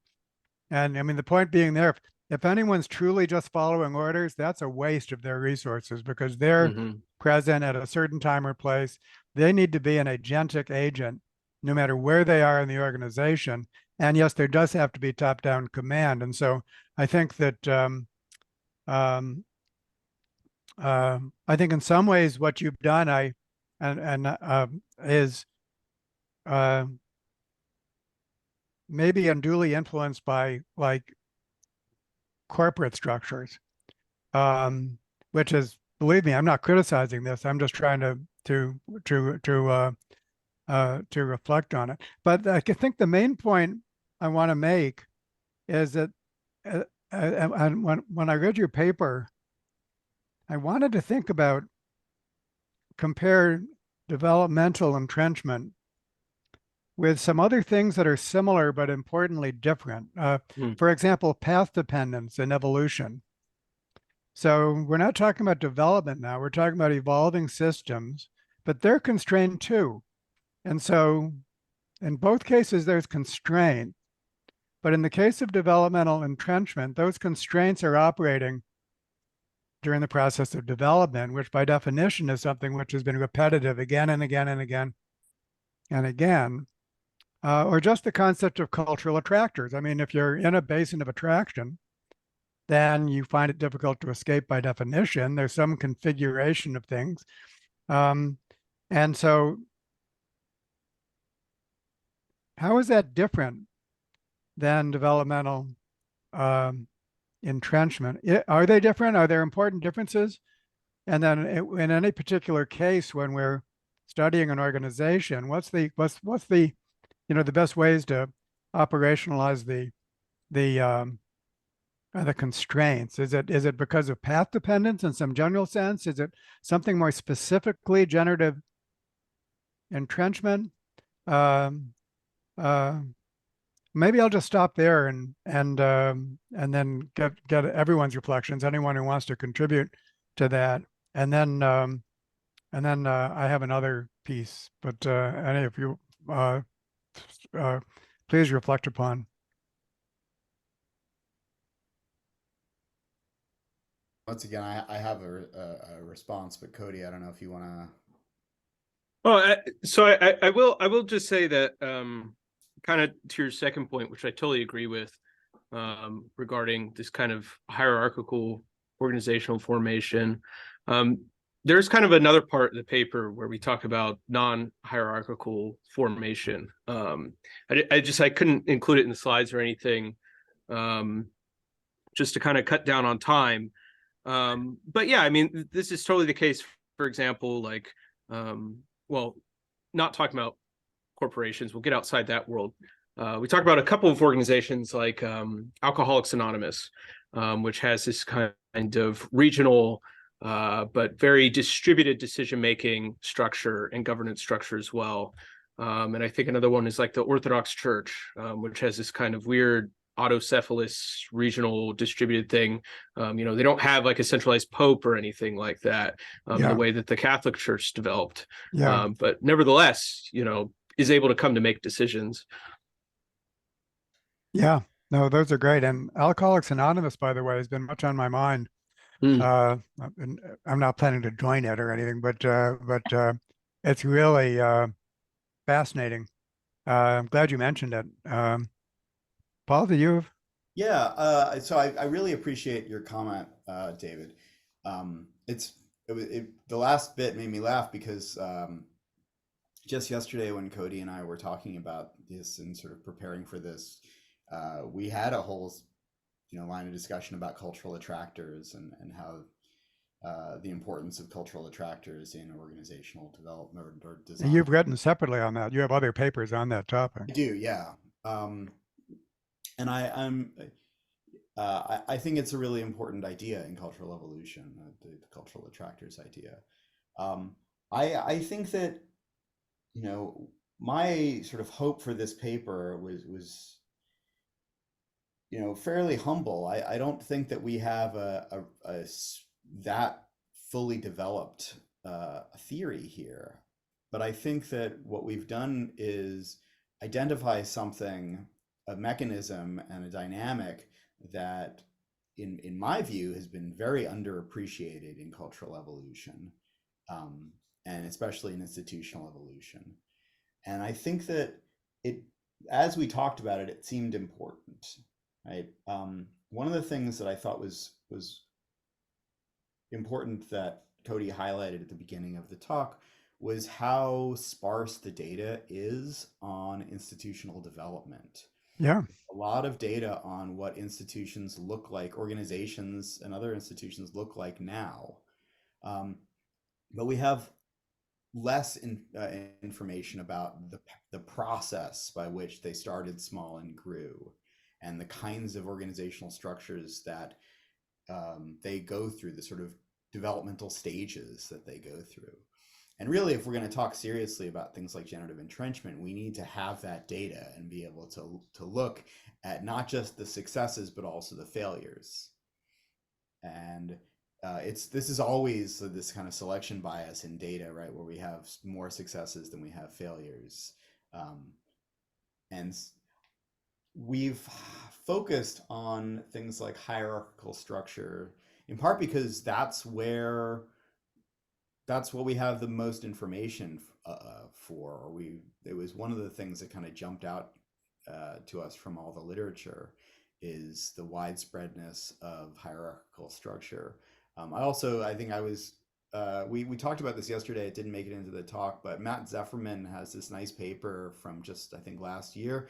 And I mean, the point being there, if anyone's truly just following orders, that's a waste of their resources, because they're present at a certain time or place. They need to be an agentic agent, no matter where they are in the organization. And yes, there does have to be top-down command. And so I think that I think in some ways what you've done, is maybe unduly influenced by like corporate structures, which is, believe me, I'm not criticizing this. I'm just trying to reflect on it. But I think the main point I want to make is that when I read your paper, I wanted to think about, compare developmental entrenchment with some other things that are similar but importantly different. For example, path dependence in evolution. So we're not talking about development now, we're talking about evolving systems, but they're constrained too. And so in both cases, there's constraint. But in the case of developmental entrenchment, those constraints are operating during the process of development, which by definition is something which has been repetitive again and again and again and again. Or just the concept of cultural attractors. I mean, if you're in a basin of attraction, then you find it difficult to escape by definition. There's some configuration of things. And so how is that different than developmental entrenchment? Are they different? Are there important differences? And then in any particular case, when we're studying an organization, what's the the best ways to operationalize the constraints? Is it because of path dependence in some general sense? Is it something more specifically generative entrenchment. Um, uh, Maybe I'll just stop there and then get everyone's reflections. Anyone who wants to contribute to that, and then I have another piece. But any of you, uh, please reflect upon. Once again, I have a response, but Cody, I don't know if you want to. Oh, so I will just say that kind of to your second point, which I totally agree with, regarding this kind of hierarchical organizational formation. There's kind of another part of the paper where we talk about non-hierarchical formation. I couldn't include it in the slides or anything, just to kind of cut down on time. But yeah, I mean, this is totally the case. For example, like, well, not talking about corporations, we'll get outside that world. We talk about a couple of organizations like Alcoholics Anonymous, which has this kind of regional but very distributed decision-making structure and governance structure as well. And I think another one is like the Orthodox Church, which has this kind of weird autocephalous regional distributed thing. They don't have like a centralized pope or anything like that, in the way that the Catholic Church developed. Yeah. But nevertheless, is able to come to make decisions. Yeah. No, those are great. And Alcoholics Anonymous, by the way, has been much on my mind. And I'm not planning to join it or anything, but it's really fascinating. I'm glad you mentioned it. Paul, do you? Yeah, so I really appreciate your comment, David. The last bit made me laugh because just yesterday when Cody and I were talking about this and sort of preparing for this, we had a whole line of discussion about cultural attractors and how the importance of cultural attractors in organizational development or design. You've written separately on that. You have other papers on that topic. I do, yeah. And I think it's a really important idea in cultural evolution, the cultural attractors idea. I think that, my sort of hope for this paper was fairly humble. I don't think that we have that fully developed theory here, but I think that what we've done is identify something, a mechanism and a dynamic that in my view has been very underappreciated in cultural evolution, and especially in institutional evolution. And I think that as we talked about it, it seemed important, right? One of the things that I thought was important that Cody highlighted at the beginning of the talk was how sparse the data is on institutional development. Yeah. A lot of data on what institutions look like, organizations and other institutions look like now. But we have less information about the process by which they started small and grew, and the kinds of organizational structures that they go through, the sort of developmental stages that they go through. And really, if we're going to talk seriously about things like generative entrenchment, we need to have that data and be able to look at not just the successes, but also the failures. And this is always this kind of selection bias in data, right, where we have more successes than we have failures. And we've focused on things like hierarchical structure, in part because that's what we have the most information for. It was one of the things that kind of jumped out to us from all the literature, is the widespreadness of hierarchical structure. I think we talked about this yesterday. It didn't make it into the talk, but Matt Zefferman has this nice paper from just, I think, last year,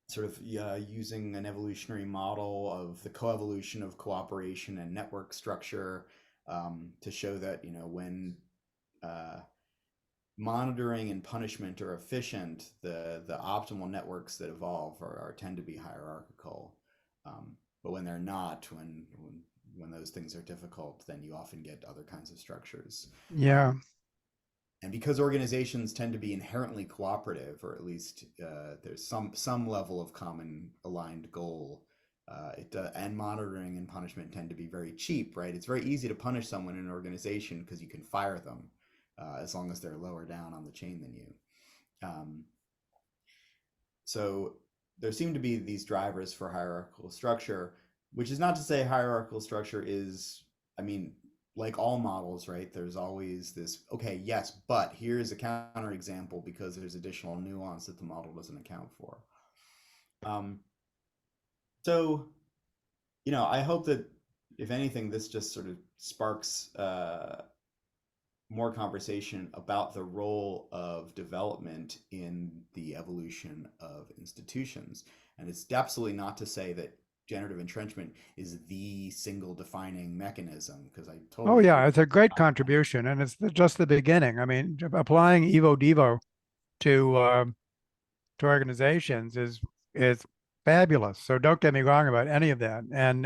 sort of using an evolutionary model of the coevolution of cooperation and network structure, to show that when monitoring and punishment are efficient, the optimal networks that evolve tend to be hierarchical. But when they're not, when those things are difficult, then you often get other kinds of structures. Yeah. And because organizations tend to be inherently cooperative, or at least there's some level of common aligned goal, and monitoring and punishment tend to be very cheap, right? It's very easy to punish someone in an organization because you can fire them as long as they're lower down on the chain than you. So there seem to be these drivers for hierarchical structure, which is not to say hierarchical structure is, I mean, like all models, right? There's always this, okay, yes, but here's a counterexample because there's additional nuance that the model doesn't account for. So, I hope that if anything, this just sort of sparks more conversation about the role of development in the evolution of institutions. And it's absolutely not to say that generative entrenchment is the single defining mechanism, because I Oh totally yeah, it's a great contribution, and it's just the beginning. I mean, applying Evo Devo to organizations is fabulous. So don't get me wrong about any of that. And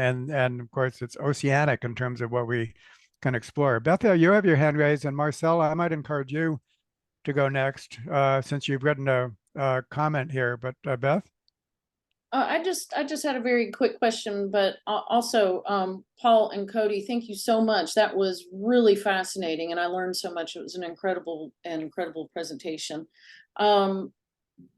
of course, it's oceanic in terms of what we can explore. Bethel, you have your hand raised, and Marcel, I might encourage you to go next since you've written a comment here. But Beth? I just had a very quick question, but also, Paul and Cody, thank you so much. That was really fascinating, and I learned so much. It was an incredible presentation.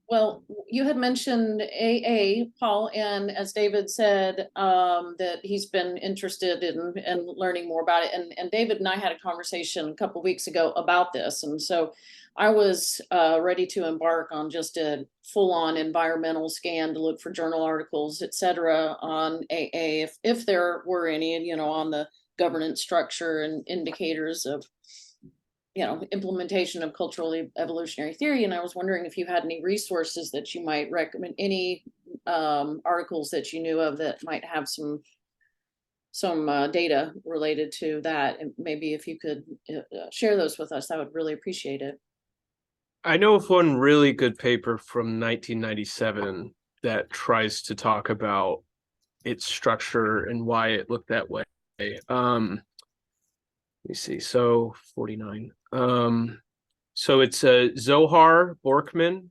Well, you had mentioned AA, Paul, and as David said, that he's been interested in learning more about it. And David and I had a conversation a couple of weeks ago about this. And so I was ready to embark on just a full-on environmental scan to look for journal articles, et cetera, on AA, if there were any, on the governance structure and indicators of implementation of cultural evolutionary theory. And I was wondering if you had any resources that you might recommend, any articles that you knew of that might have some data related to that. And maybe if you could share those with us, I would really appreciate it. I know of one really good paper from 1997 that tries to talk about its structure and why it looked that way. Let me see. So 49. So it's Zohar Borkman.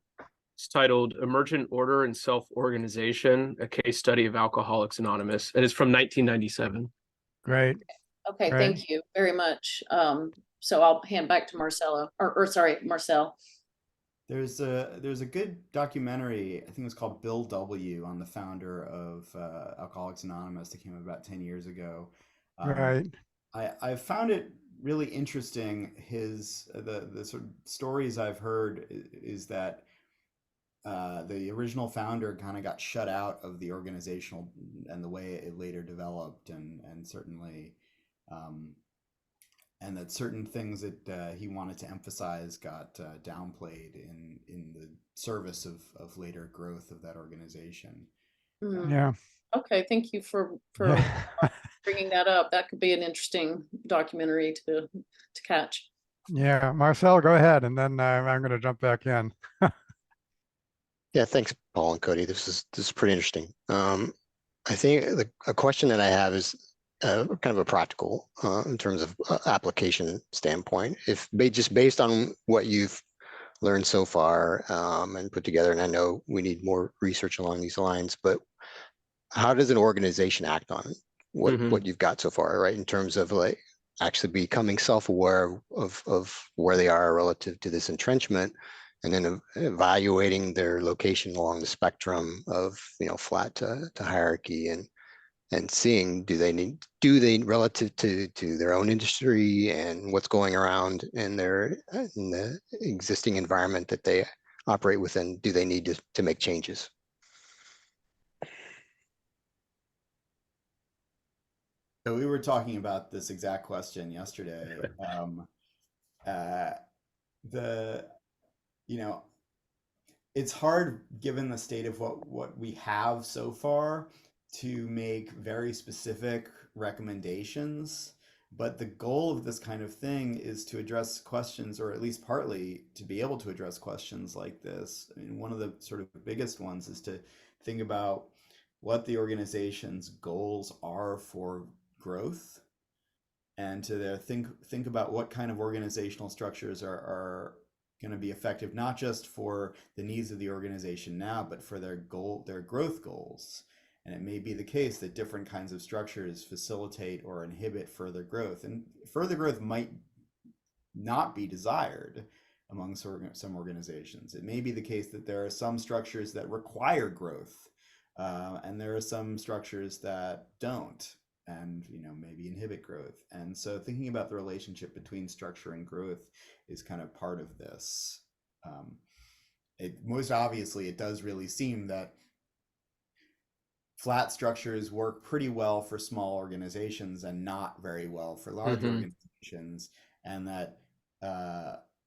It's titled "Emergent Order and Self-Organization: A Case Study of Alcoholics Anonymous," and it's from 1997. Great. Okay, thank you very much. So I'll hand back to Marcelo, or sorry, Marcel. There's a good documentary, I think it was called Bill W, on the founder of Alcoholics Anonymous, that came out about 10 years ago. Right. I found it really interesting. The sort of stories I've heard is that the original founder kind of got shut out of the organizational and the way it later developed, and certainly and that certain things that he wanted to emphasize got downplayed in the service of later growth of that organization. Yeah. Okay, thank you for bringing that up. That could be an interesting documentary to catch. Yeah, Marcel, go ahead, and then I'm going to jump back in. Yeah, thanks, Paul and Cody. This is pretty interesting. I think a question that I have is kind of a practical in terms of application standpoint. If just based on what you've learned so far and put together, and I know we need more research along these lines, but how does an organization act on what you've got so far, right? In terms of like actually becoming self-aware of where they are relative to this entrenchment, and then evaluating their location along the spectrum of flat to hierarchy, and seeing do they relative to their own industry and what's going around in the existing environment that they operate within, do they need to make changes? So we were talking about this exact question yesterday. It's hard, given the state of what we have so far, to make very specific recommendations. But the goal of this kind of thing is to address questions, or at least partly to be able to address questions like this. I mean, one of the sort of biggest ones is to think about what the organization's goals are for growth, and to think about what kind of organizational structures are going to be effective, not just for the needs of the organization now, but for their growth goals. And it may be the case that different kinds of structures facilitate or inhibit further growth, and further growth might not be desired among some organizations. It may be the case that there are some structures that require growth, and there are some structures that don't, and maybe inhibit growth. And so thinking about the relationship between structure and growth is kind of part of this. Most obviously, it does really seem that flat structures work pretty well for small organizations and not very well for large organizations, and that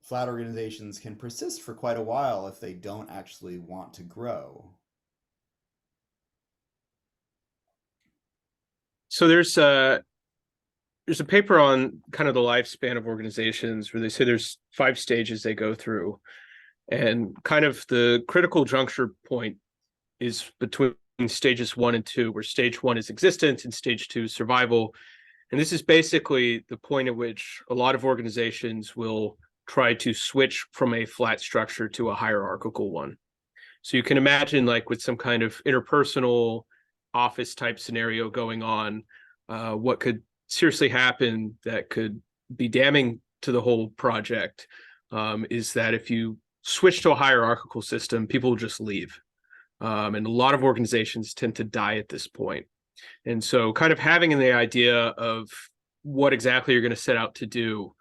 flat organizations can persist for quite a while if they don't actually want to grow. So there's a paper on kind of the lifespan of organizations where they say there's 5 stages they go through, and kind of the critical juncture point is between stages 1 and 2, where stage 1 is existence and stage 2 is survival. And this is basically the point at which a lot of organizations will try to switch from a flat structure to a hierarchical one. So you can imagine, like with some kind of interpersonal office type scenario going on, what could seriously happen that could be damning to the whole project is that if you switch to a hierarchical system, people will just leave. And a lot of organizations tend to die at this point. And so kind of having the idea of what exactly you're going to set out to do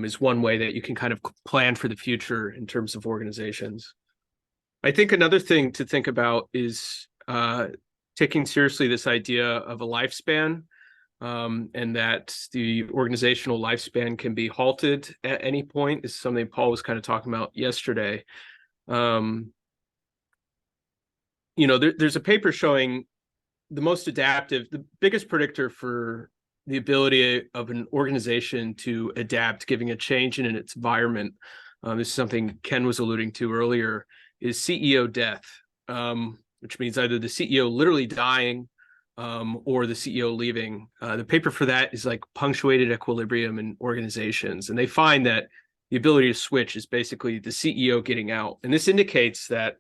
is one way that you can kind of plan for the future in terms of organizations. I think another thing to think about is taking seriously this idea of a lifespan, and that the organizational lifespan can be halted at any point. This is something Paul was kind of talking about yesterday. There's a paper showing the biggest predictor for the ability of an organization to adapt, giving a change in its environment. This is something Ken was alluding to earlier, is CEO death, which means either the CEO literally dying or the CEO leaving. The paper for that is like punctuated equilibrium in organizations. And they find that the ability to switch is basically the CEO getting out. And this indicates that,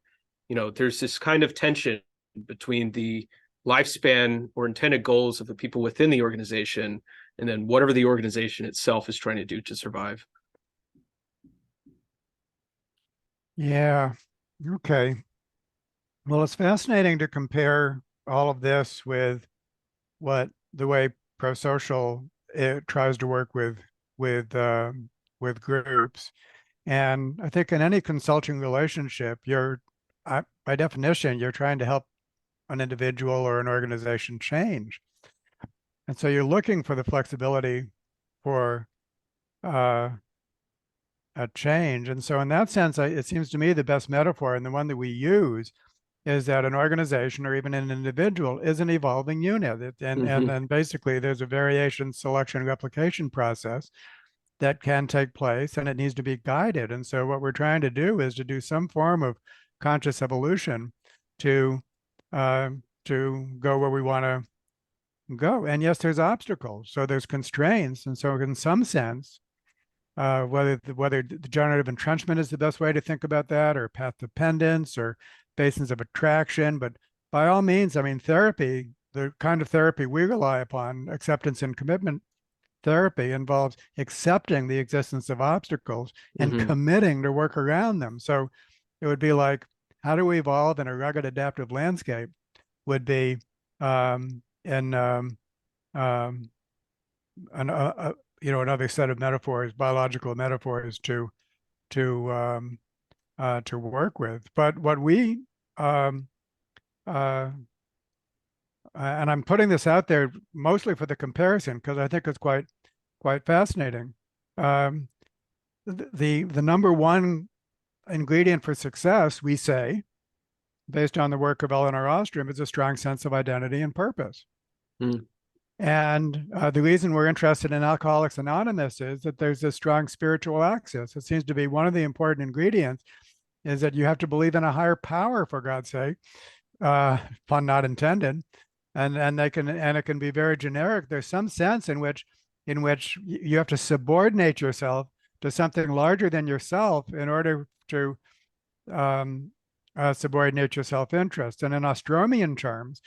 there's this kind of tension between the lifespan or intended goals of the people within the organization and then whatever the organization itself is trying to do to survive. Yeah. Okay. Well, it's fascinating to compare all of this with the way ProSocial tries to work with groups. And I think in any consulting relationship, by definition, you're trying to help an individual or an organization change. And so you're looking for the flexibility for a change. And so in that sense, it seems to me the best metaphor, and the one that we use, is that an organization or even an individual is an evolving unit. And then basically there's a variation, selection, replication process that can take place, and it needs to be guided. And so what we're trying to do is to do some form of conscious evolution to go where we want to go. And yes, there's obstacles. So there's constraints. And so in some sense, whether the generative entrenchment is the best way to think about that, or path dependence, or basins of attraction. But by all means, I mean, therapy, the kind of therapy we rely upon, acceptance and commitment therapy, involves accepting the existence of obstacles and committing to work around them. So it would be like, how do we evolve in a rugged adaptive landscape would be another set of metaphors, biological metaphors to work with. But what we and I'm putting this out there mostly for the comparison because I think it's quite fascinating. The number one ingredient for success, we say, based on the work of Eleanor Ostrom, is a strong sense of identity and purpose. And the reason we're interested in Alcoholics Anonymous is that there's a strong spiritual axis. It seems to be one of the important ingredients is that you have to believe in a higher power, for God's sake, pun not intended. And it can be very generic. There's some sense in which in which you have to subordinate yourself to something larger than yourself in order to um, subordinate your self-interest. And in Ostromian terms,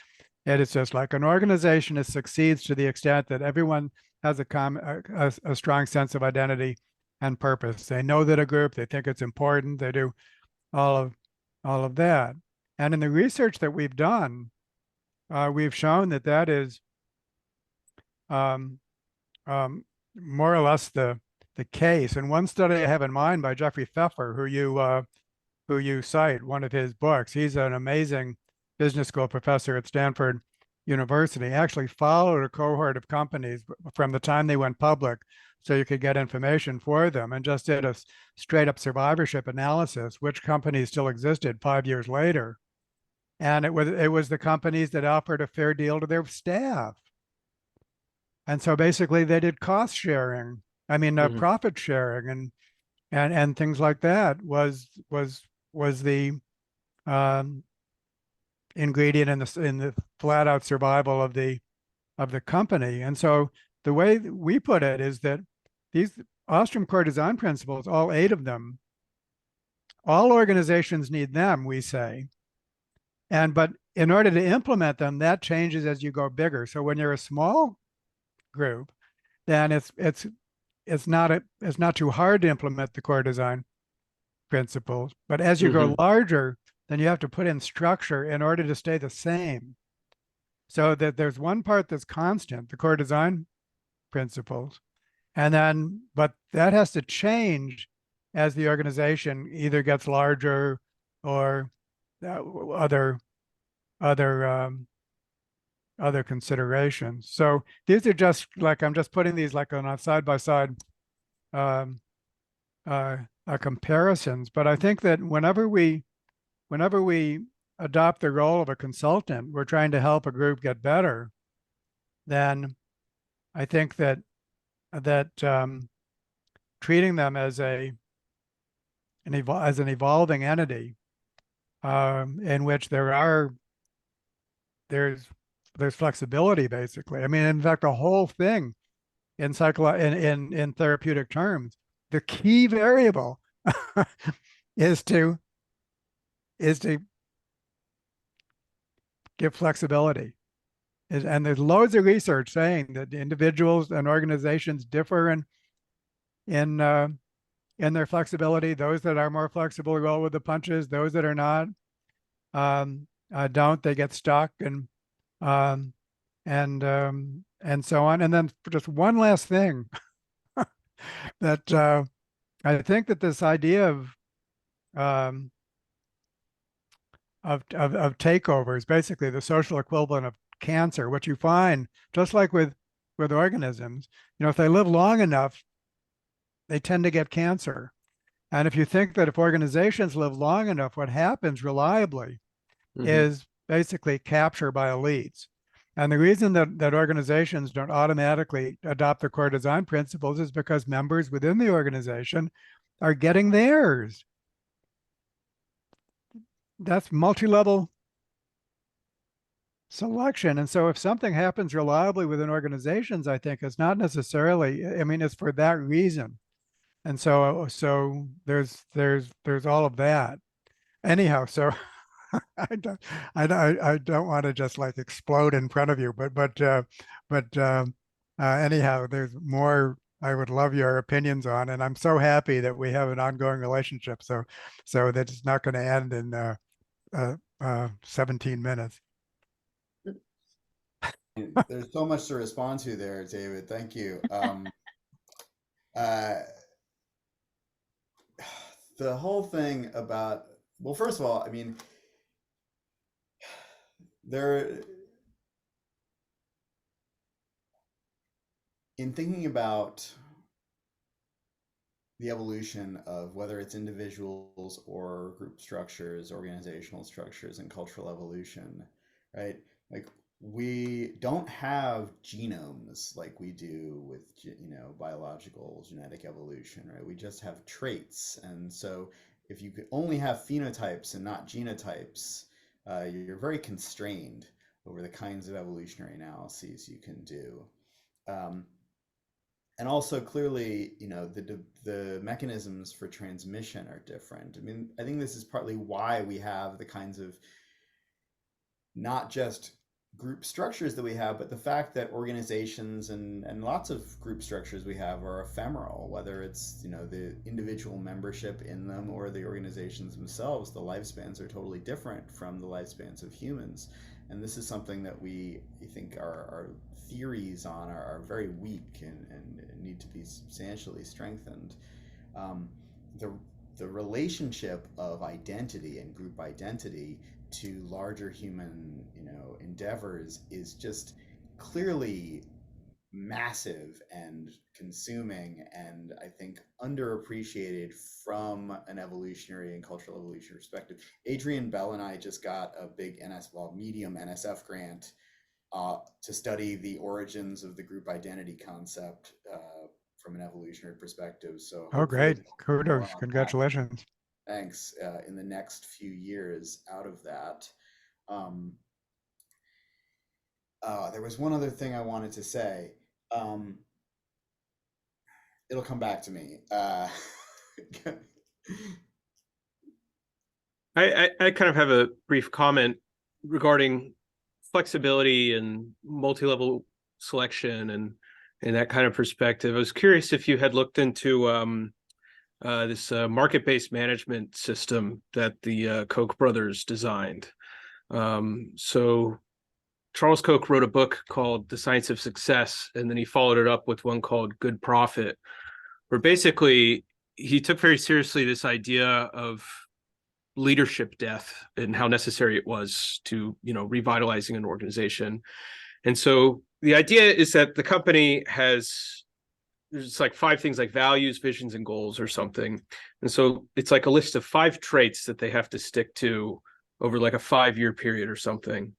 it is just like an organization that succeeds to the extent that everyone has a strong sense of identity and purpose. They know that a group, they think it's important, they do all of all of that. And in the research that we've done, we've shown that that is um, more or less the case. And one study I have in mind by Jeffrey Pfeffer, who you cite, one of his books, he's an amazing business school professor at Stanford University, actually followed a cohort of companies from the time they went public so you could get information for them, and just did a straight up survivorship analysis, which companies still existed 5 years later. And it was the companies that offered a fair deal to their staff. And so basically they did cost sharing, I mean, profit sharing and things like that was the um, ingredient in the flat out survival of the company. And so the way that we put it is that these Ostrom core design principles, all 8 of them, all organizations need them, we say. But in order to implement them, that changes as you go bigger. So when you're a small group, then it's not too hard to implement the core design principles. But as you go larger, then you have to put in structure in order to stay the same. So that there's one part that's constant, the core design principles, but that has to change as the organization either gets larger or other other considerations. So these are just like, I'm just putting these like on a side by side comparisons. But I think that whenever we adopt the role of a consultant, we're trying to help a group get better. Then I think that treating them as an evolving entity, in which there's flexibility, basically. I mean, in fact, the whole thing in therapeutic terms, the key variable is to give flexibility. And there's loads of research saying that individuals and organizations differ in their flexibility. Those that are more flexible roll with the punches. Those that are not don't. They get stuck and so on. And then just one last thing that I think that this idea of takeovers, basically the social equivalent of cancer, what you find, just like with organisms, if they live long enough, they tend to get cancer. And if you think that if organizations live long enough, what happens reliably is basically capture by elites. And the reason that organizations don't automatically adopt the core design principles is because members within the organization are getting theirs. That's multi-level selection. And so if something happens reliably within organizations, I think it's not necessarily, I mean, it's for that reason. And so there's all of that. Anyhow, so I don't want to just like explode in front of you, but anyhow, there's more I would love your opinions on, and I'm so happy that we have an ongoing relationship. So that it's not going to end in 17 minutes. There's so much to respond to there, David. Thank you. The whole thing about, well, first of all, I mean, in thinking about the evolution of whether it's individuals or group structures, organizational structures, and cultural evolution, right? Like, we don't have genomes like we do with biological genetic evolution, right? We just have traits. And so if you could only have phenotypes and not genotypes, you're very constrained over the kinds of evolutionary analyses you can do. and also clearly, the mechanisms for transmission are different. I mean, I think this is partly why we have the kinds of not just group structures that we have, but the fact that organizations and lots of group structures we have are ephemeral, whether it's, the individual membership in them or the organizations themselves, the lifespans are totally different from the lifespans of humans. And this is something that we think our theories on are very weak and need to be substantially strengthened. Um, the the relationship of identity and group identity to larger human, endeavors is just clearly massive and consuming, and I think underappreciated from an evolutionary and cultural evolutionary perspective. Adrian Bell and I just got a big medium NSF grant to study the origins of the group identity concept from an evolutionary perspective. So Oh, hopefully great. we'll more Kudos. on that. Congratulations. Thanks. In the next few years out of that. There was one other thing I wanted to say. It'll come back to me. I kind of have a brief comment regarding flexibility and multi-level selection and that kind of perspective. I was curious if you had looked into this market-based management system that the Koch brothers designed. So Charles Koch wrote a book called The Science of Success, and then he followed it up with one called Good Profit, where basically he took very seriously this idea of leadership death and how necessary it was to, revitalizing an organization. And so the idea is that the company there's like 5 things like values, visions, and goals or something. And so it's like a list of 5 traits that they have to stick to over like a 5-year period or something.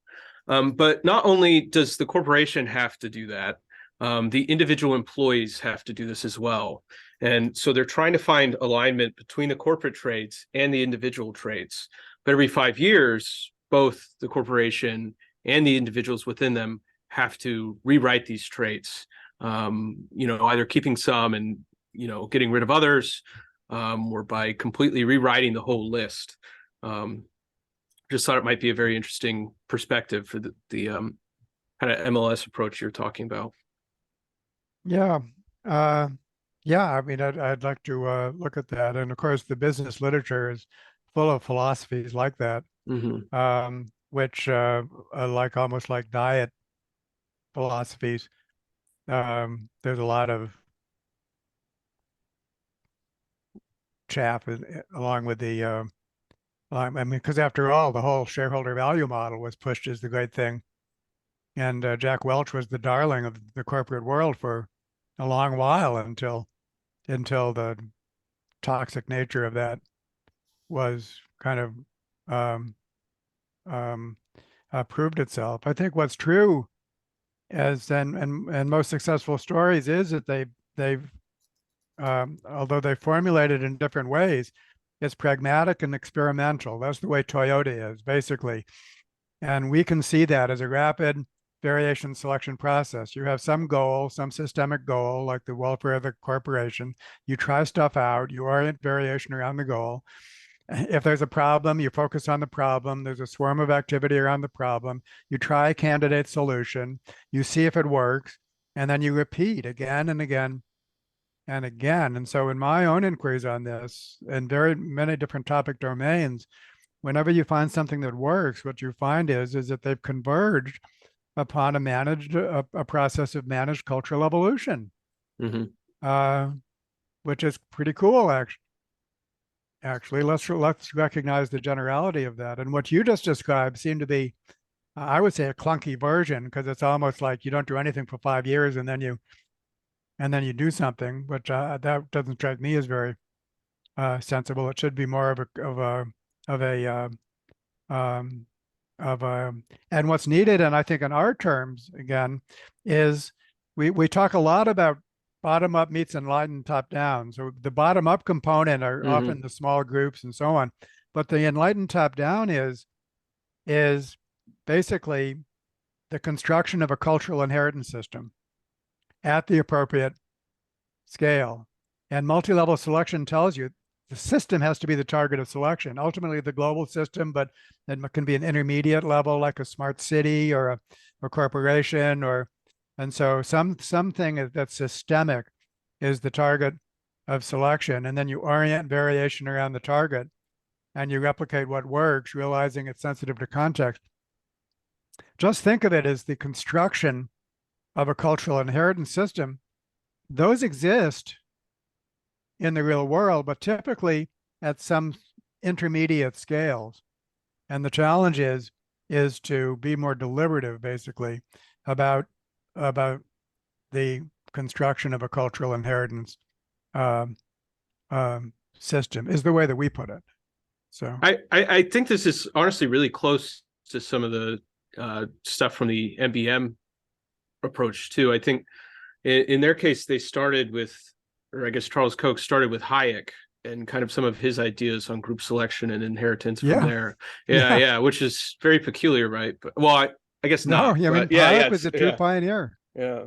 But not only does the corporation have to do that, the individual employees have to do this as well. And so they're trying to find alignment between the corporate traits and the individual traits. But every 5 years, both the corporation and the individuals within them have to rewrite these traits, either keeping some and, getting rid of others, or by completely rewriting the whole list. Just thought it might be a very interesting perspective for the kind of MLS approach you're talking about. Yeah. Yeah, I mean, I'd like to look at that. And of course, the business literature is full of philosophies like that, which like almost like diet philosophies. There's a lot of chaff along with the, I mean, because after all, the whole shareholder value model was pushed as the great thing. And Jack Welch was the darling of the corporate world for a long while until the toxic nature of that was kind of proved itself. I think what's true as and most successful stories is that they've although they formulated in different ways, it's pragmatic and experimental. That's the way Toyota is basically, and we can see that as a rapid variation selection process. You have some goal, some systemic goal, like the welfare of the corporation. You try stuff out, you orient variation around the goal. If there's a problem, you focus on the problem. There's a swarm of activity around the problem. You try a candidate solution, you see if it works, and then you repeat again and again and again. And so in my own inquiries on this, in very many different topic domains, whenever you find something that works, what you find is that they've converged upon a process of managed cultural evolution, which is pretty cool, actually. Let's recognize the generality of that. And what you just described seemed to be, I would say, a clunky version, because it's almost like you don't do anything for 5 years and then you do something, which that doesn't strike me as very sensible. It should be more and what's needed, and I think in our terms, again, is we talk a lot about bottom up meets enlightened top down. So the bottom up component are often the small groups and so on, but the enlightened top down is basically the construction of a cultural inheritance system at the appropriate scale. And multi-level selection tells you the system has to be the target of selection. Ultimately, the global system, but it can be an intermediate level like a smart city or a corporation, and so something that's systemic is the target of selection. And then you orient variation around the target and you replicate what works, realizing it's sensitive to context. Just think of it as the construction of a cultural inheritance system. Those exist in the real world, but typically at some intermediate scales. And the challenge is to be more deliberative, basically, about the construction of a cultural inheritance system, is the way that we put it. So I think this is honestly really close to some of the stuff from the MBM approach too. I think in their case, they started with, or I guess Charles Koch started with Hayek and kind of some of his ideas on group selection and inheritance from there. Yeah, which is very peculiar, right? But well, I guess not. No, I mean, Hayek was a true pioneer. Yeah.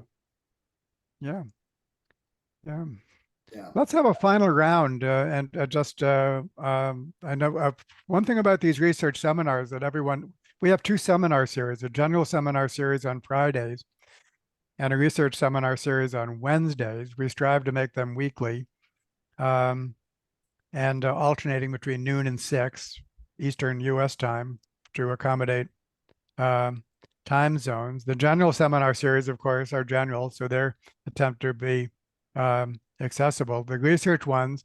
Let's have a final round and just I know one thing about these research seminars that we have 2 seminar series, a general seminar series on Fridays and a research seminar series on Wednesdays. We strive to make them weekly and alternating between noon and 6 Eastern US time to accommodate time zones. The general seminar series, of course, are general, so they're attempt to be accessible. The research ones,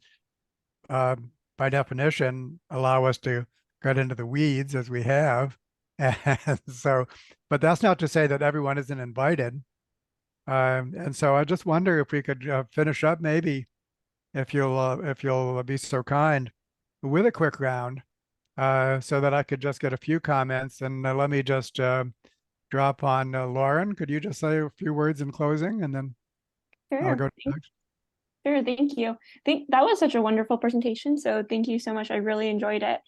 by definition, allow us to get into the weeds as we have. And so, but that's not to say that everyone isn't invited. And so I just wonder if we could finish up maybe, if you'll be so kind, with a quick round, so that I could just get a few comments. And let me just drop on Lauren. Could you just say a few words in closing, and then I'll go next. Sure, thank you. I think that was such a wonderful presentation. So thank you so much. I really enjoyed it.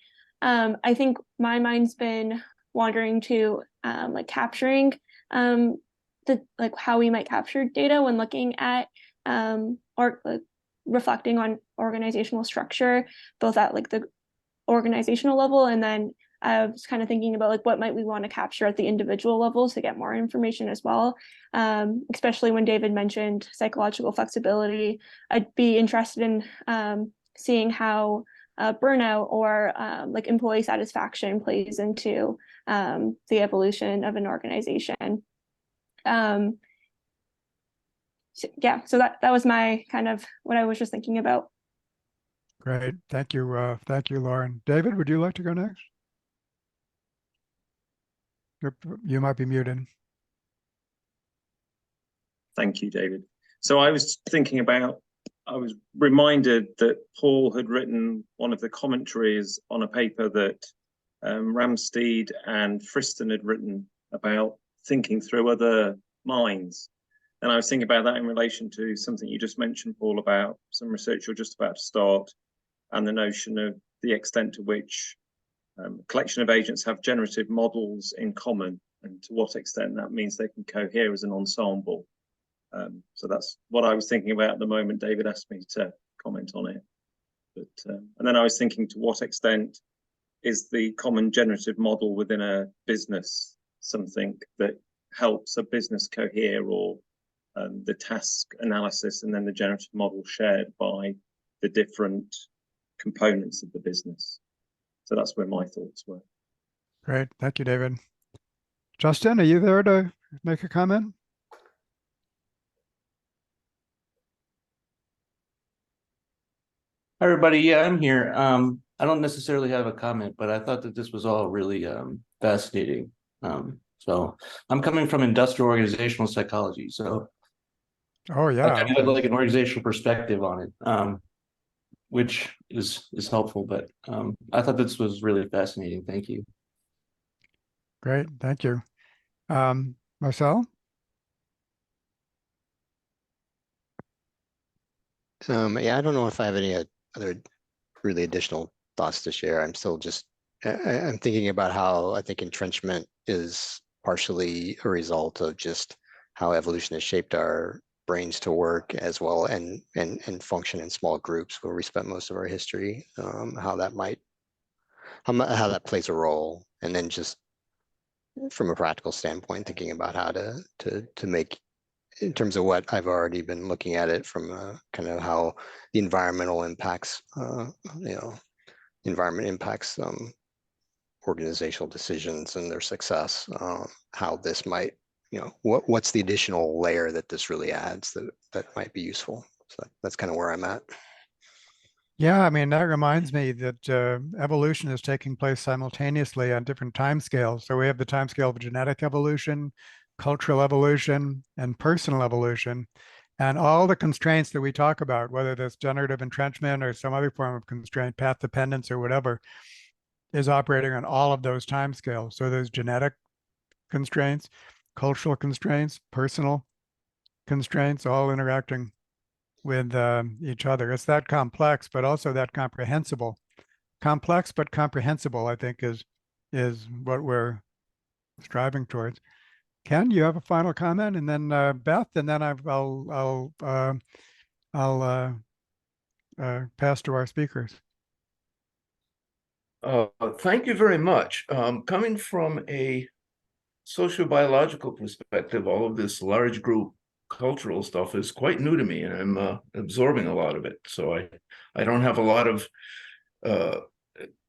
I think my mind's been wandering to like capturing how we might capture data when looking at or reflecting on organizational structure, both at like the organizational level, and then I was kind of thinking about like what might we want to capture at the individual levels to get more information as well. Especially when David mentioned psychological flexibility, I'd be interested in seeing how burnout or like employee satisfaction plays into the evolution of an organization. So that was my kind of what I was just thinking about. Great, thank you, Lauren. David, would you like to go next? You might be muted. Thank you, David. So I was reminded that Paul had written one of the commentaries on a paper that Ramsteed and Friston had written about thinking through other minds. And I was thinking about that in relation to something you just mentioned, Paul, about some research you're just about to start, and the notion of the extent to which a collection of agents have generative models in common, and to what extent that means they can cohere as an ensemble. So that's what I was thinking about at the moment. David asked me to comment on it. But and then I was thinking, to what extent is the common generative model within a business something that helps a business cohere, or the task analysis and then the generative model shared by the different components of the business? So that's where my thoughts were. Great, thank you, David. Justin, are you there to make a comment? Hi, everybody. Yeah, I'm here. I don't necessarily have a comment, but I thought that this was all really fascinating. So I'm coming from industrial organizational psychology. So I kind of have like an organizational perspective on it, which is helpful. But I thought this was really fascinating. Thank you. Great, thank you. Marcel? Yeah, I don't know if I have any other really additional thoughts to share. I'm still just, I'm thinking about how I think entrenchment is partially a result of just how evolution has shaped our brains to work as well, and function in small groups where we spent most of our history, how that plays a role, and then just from a practical standpoint, thinking about how to make, in terms of what I've already been looking at it from kind of how the environmental impacts, environment impacts organizational decisions and their success, how this might, what's the additional layer that this really adds that might be useful. So that's kind of where I'm at. Yeah, I mean, that reminds me that evolution is taking place simultaneously on different timescales. So we have the timescale of genetic evolution, cultural evolution, and personal evolution. And all the constraints that we talk about, whether that's generative entrenchment or some other form of constraint, path dependence or whatever, is operating on all of those timescales. So there's genetic constraints, cultural constraints, personal constraints, all interacting with each other. It's that complex, but also that comprehensible. Complex but comprehensible, I think, is what we're striving towards. Ken, you have a final comment, and then Beth, and then I'll pass to our speakers. Thank you very much. Coming from a sociobiological perspective, all of this large group cultural stuff is quite new to me, and I'm absorbing a lot of it. So I don't have a lot of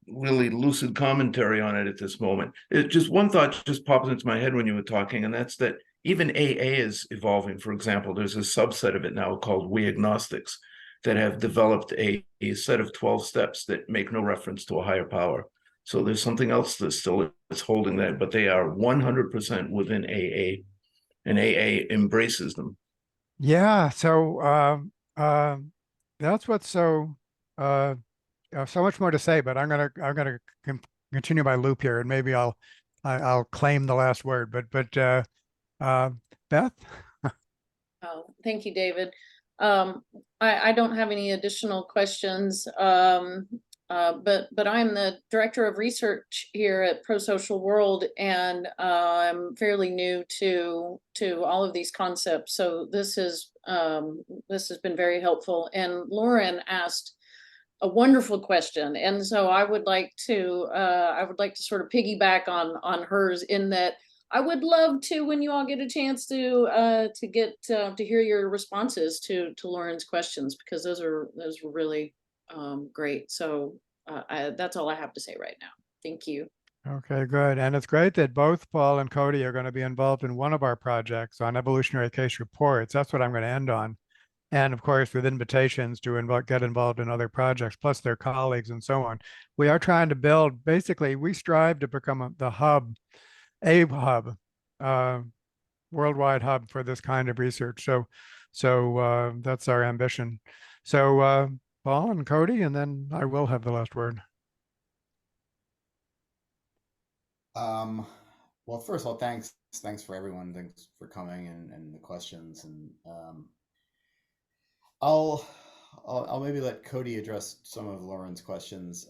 really lucid commentary on it at this moment. Just one thought just popped into my head when you were talking, and that's that even AA is evolving. For example, there's a subset of it now called We Agnostics that have developed a set of 12 steps that make no reference to a higher power. So there's something else that still is holding that, but they are 100% within AA, and AA embraces them. Yeah, so that's what's so so much more to say, but I'm gonna continue my loop here, and maybe I'll claim the last word. But Beth. Oh, thank you, David. I don't have any additional questions, but I'm the director of research here at ProSocial World, and I'm fairly new to all of these concepts. So this has been very helpful. And Lauren asked a wonderful question, and so I would like to sort of piggyback on hers, in that I would love to, when you all get a chance to hear your responses to Lauren's questions, because those were really great. So that's all I have to say right now. Thank you. Okay, good. And it's great that both Paul and Cody are going to be involved in one of our projects on evolutionary case reports. That's what I'm going to end on. And of course, with invitations to get involved in other projects, plus their colleagues and so on. We are trying to build, basically, we strive to become a hub, worldwide hub for this kind of research. So that's our ambition. So Paul and Cody, and then I will have the last word. Well, first of all, thanks for everyone. Thanks for coming and the questions. And I'll maybe let Cody address some of Lauren's questions.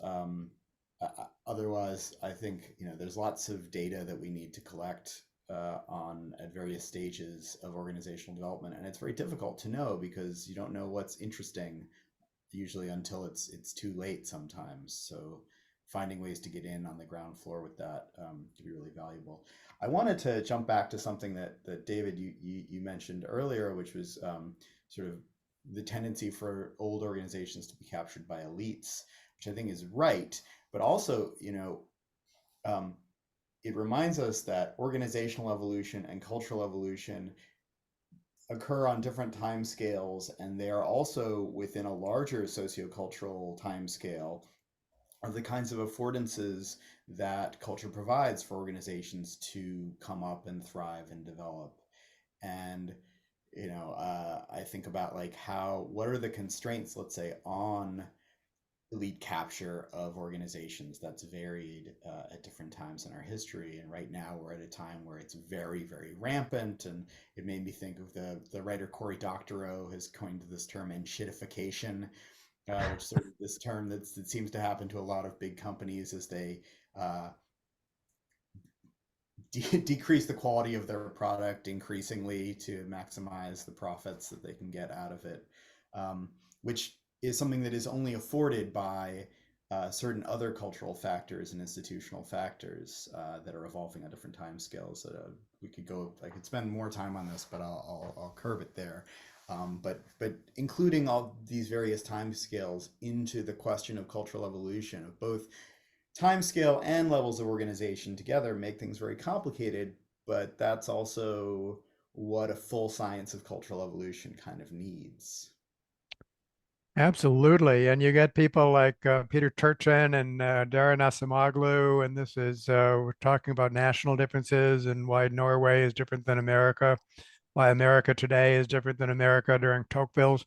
Otherwise, I think there's lots of data that we need to collect at various stages of organizational development, and it's very difficult to know because you don't know what's interesting usually until it's too late sometimes. So finding ways to get in on the ground floor with that can be really valuable. I wanted to jump back to something that David you mentioned earlier, which was sort of the tendency for old organizations to be captured by elites, which I think is right, but also it reminds us that organizational evolution and cultural evolution occur on different time scales, and they are also within a larger sociocultural time scale of the kinds of affordances that culture provides for organizations to come up and thrive and develop. And I think about what are the constraints, let's say, on elite capture of organizations that's varied at different times in our history. And right now we're at a time where it's very, very rampant. And it made me think of the writer Cory Doctorow has coined this term enshittification, which is sort of this term that seems to happen to a lot of big companies as they decrease the quality of their product increasingly to maximize the profits that they can get out of it, which is something that is only afforded by certain other cultural factors and institutional factors that are evolving on different time scales. We could go, I could spend more time on this, but I'll curb it there. But including all these various time scales into the question of cultural evolution of both time scale and levels of organization together make things very complicated, but that's also what a full science of cultural evolution kind of needs. Absolutely. And you get people like Peter Turchin and Darren Asimoglu, and this is, we're talking about national differences and why Norway is different than America, why America today is different than America during Tocqueville's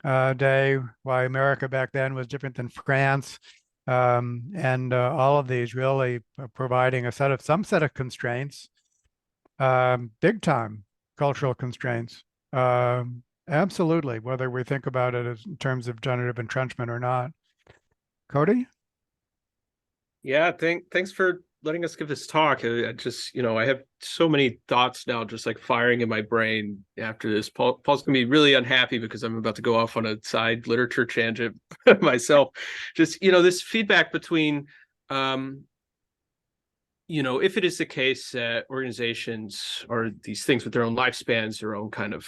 day, why America back then was different than France. And all of these really providing some set of constraints, big time cultural constraints. Absolutely, whether we think about it as in terms of generative entrenchment or not. Cody? Yeah, thanks for letting us give this talk. I just, I have so many thoughts now just like firing in my brain after this. Paul's gonna be really unhappy because I'm about to go off on a side literature tangent myself. Just, this feedback between, if it is the case that organizations are these things with their own lifespans, their own kind of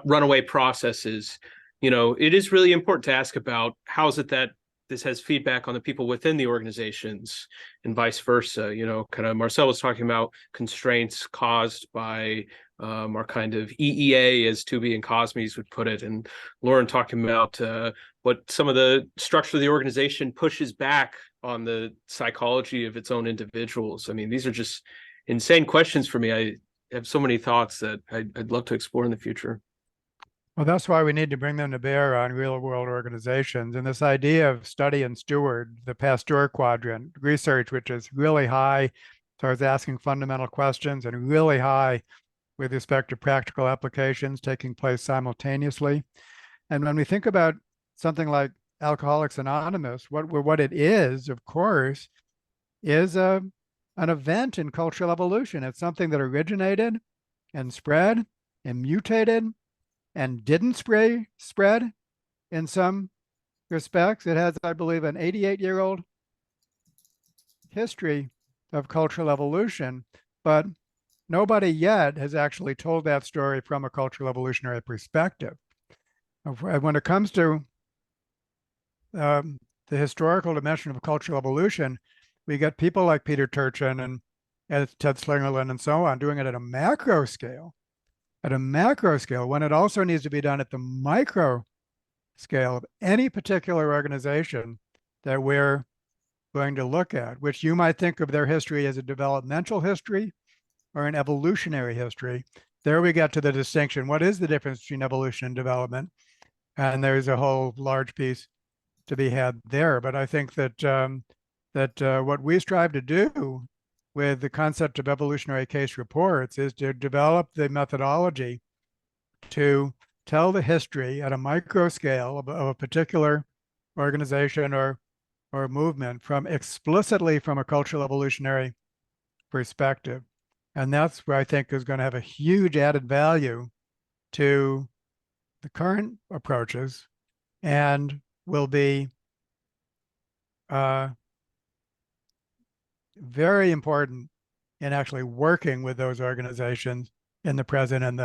runaway processes, it is really important to ask about how is it that this has feedback on the people within the organizations and vice versa. Kind of Marcel was talking about constraints caused by our kind of EEA, as Tooby and Cosmes would put it, and Lauren talking about what some of the structure of the organization pushes back on the psychology of its own individuals. I mean, these are just insane questions for me. I have so many thoughts that I'd love to explore in the future. Well, that's why we need to bring them to bear on real world organizations. And this idea of study and steward, the Pasteur quadrant, research, which is really high towards asking fundamental questions and really high with respect to practical applications taking place simultaneously. And when we think about something like Alcoholics Anonymous, what it is, of course, is an event in cultural evolution. It's something that originated and spread and mutated and didn't spread in some respects. It has, I believe, an 88-year-old history of cultural evolution, but nobody yet has actually told that story from a cultural evolutionary perspective. When it comes to the historical dimension of cultural evolution, we get people like Peter Turchin and Ted Slingerland and so on doing it at a macro scale. At a macro scale, when it also needs to be done at the micro scale of any particular organization that we're going to look at, which you might think of their history as a developmental history or an evolutionary history. There we get to the distinction. What is the difference between evolution and development? And there's a whole large piece to be had there. But I think that what we strive to do with the concept of evolutionary case reports is to develop the methodology to tell the history at a micro scale of a particular organization or movement explicitly from a cultural evolutionary perspective. And that's where I think is going to have a huge added value to the current approaches and will be very important in actually working with those organizations in the present and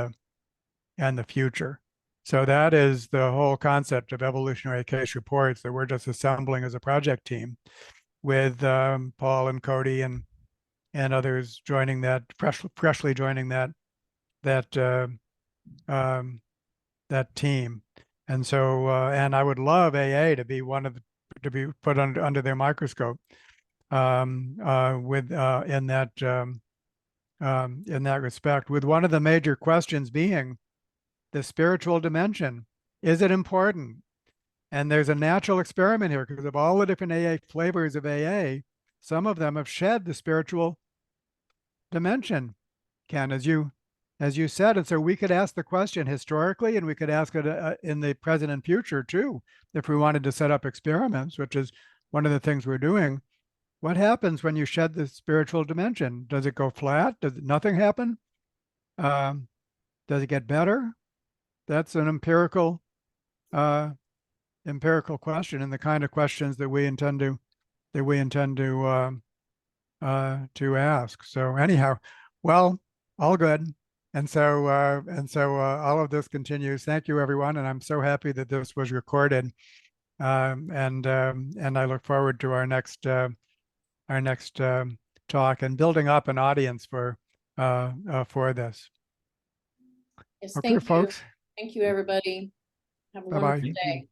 the future. So that is the whole concept of evolutionary case reports that we're just assembling as a project team with Paul and Cody and others joining that, freshly joining that team. And so and I would love AA to be to be put under their microscope in that respect, with one of the major questions being the spiritual dimension. Is it important? And there's a natural experiment here because of all the different AA flavors of AA, some of them have shed the spiritual dimension, Ken, as you said. And so we could ask the question historically, and we could ask it in the present and future too, if we wanted to set up experiments, which is one of the things we're doing what happens when you shed the spiritual dimension? Does it go flat? Does nothing happen? Does it get better? That's an empirical question, and the kind of questions that we intend to ask. So anyhow, well, all good. And so all of this continues. Thank you, everyone, and I'm so happy that this was recorded. And I look forward to our next talk and building up an audience for this. Yes, Okay, thank you. folks. Thank you, everybody. Have a Bye-bye. wonderful day.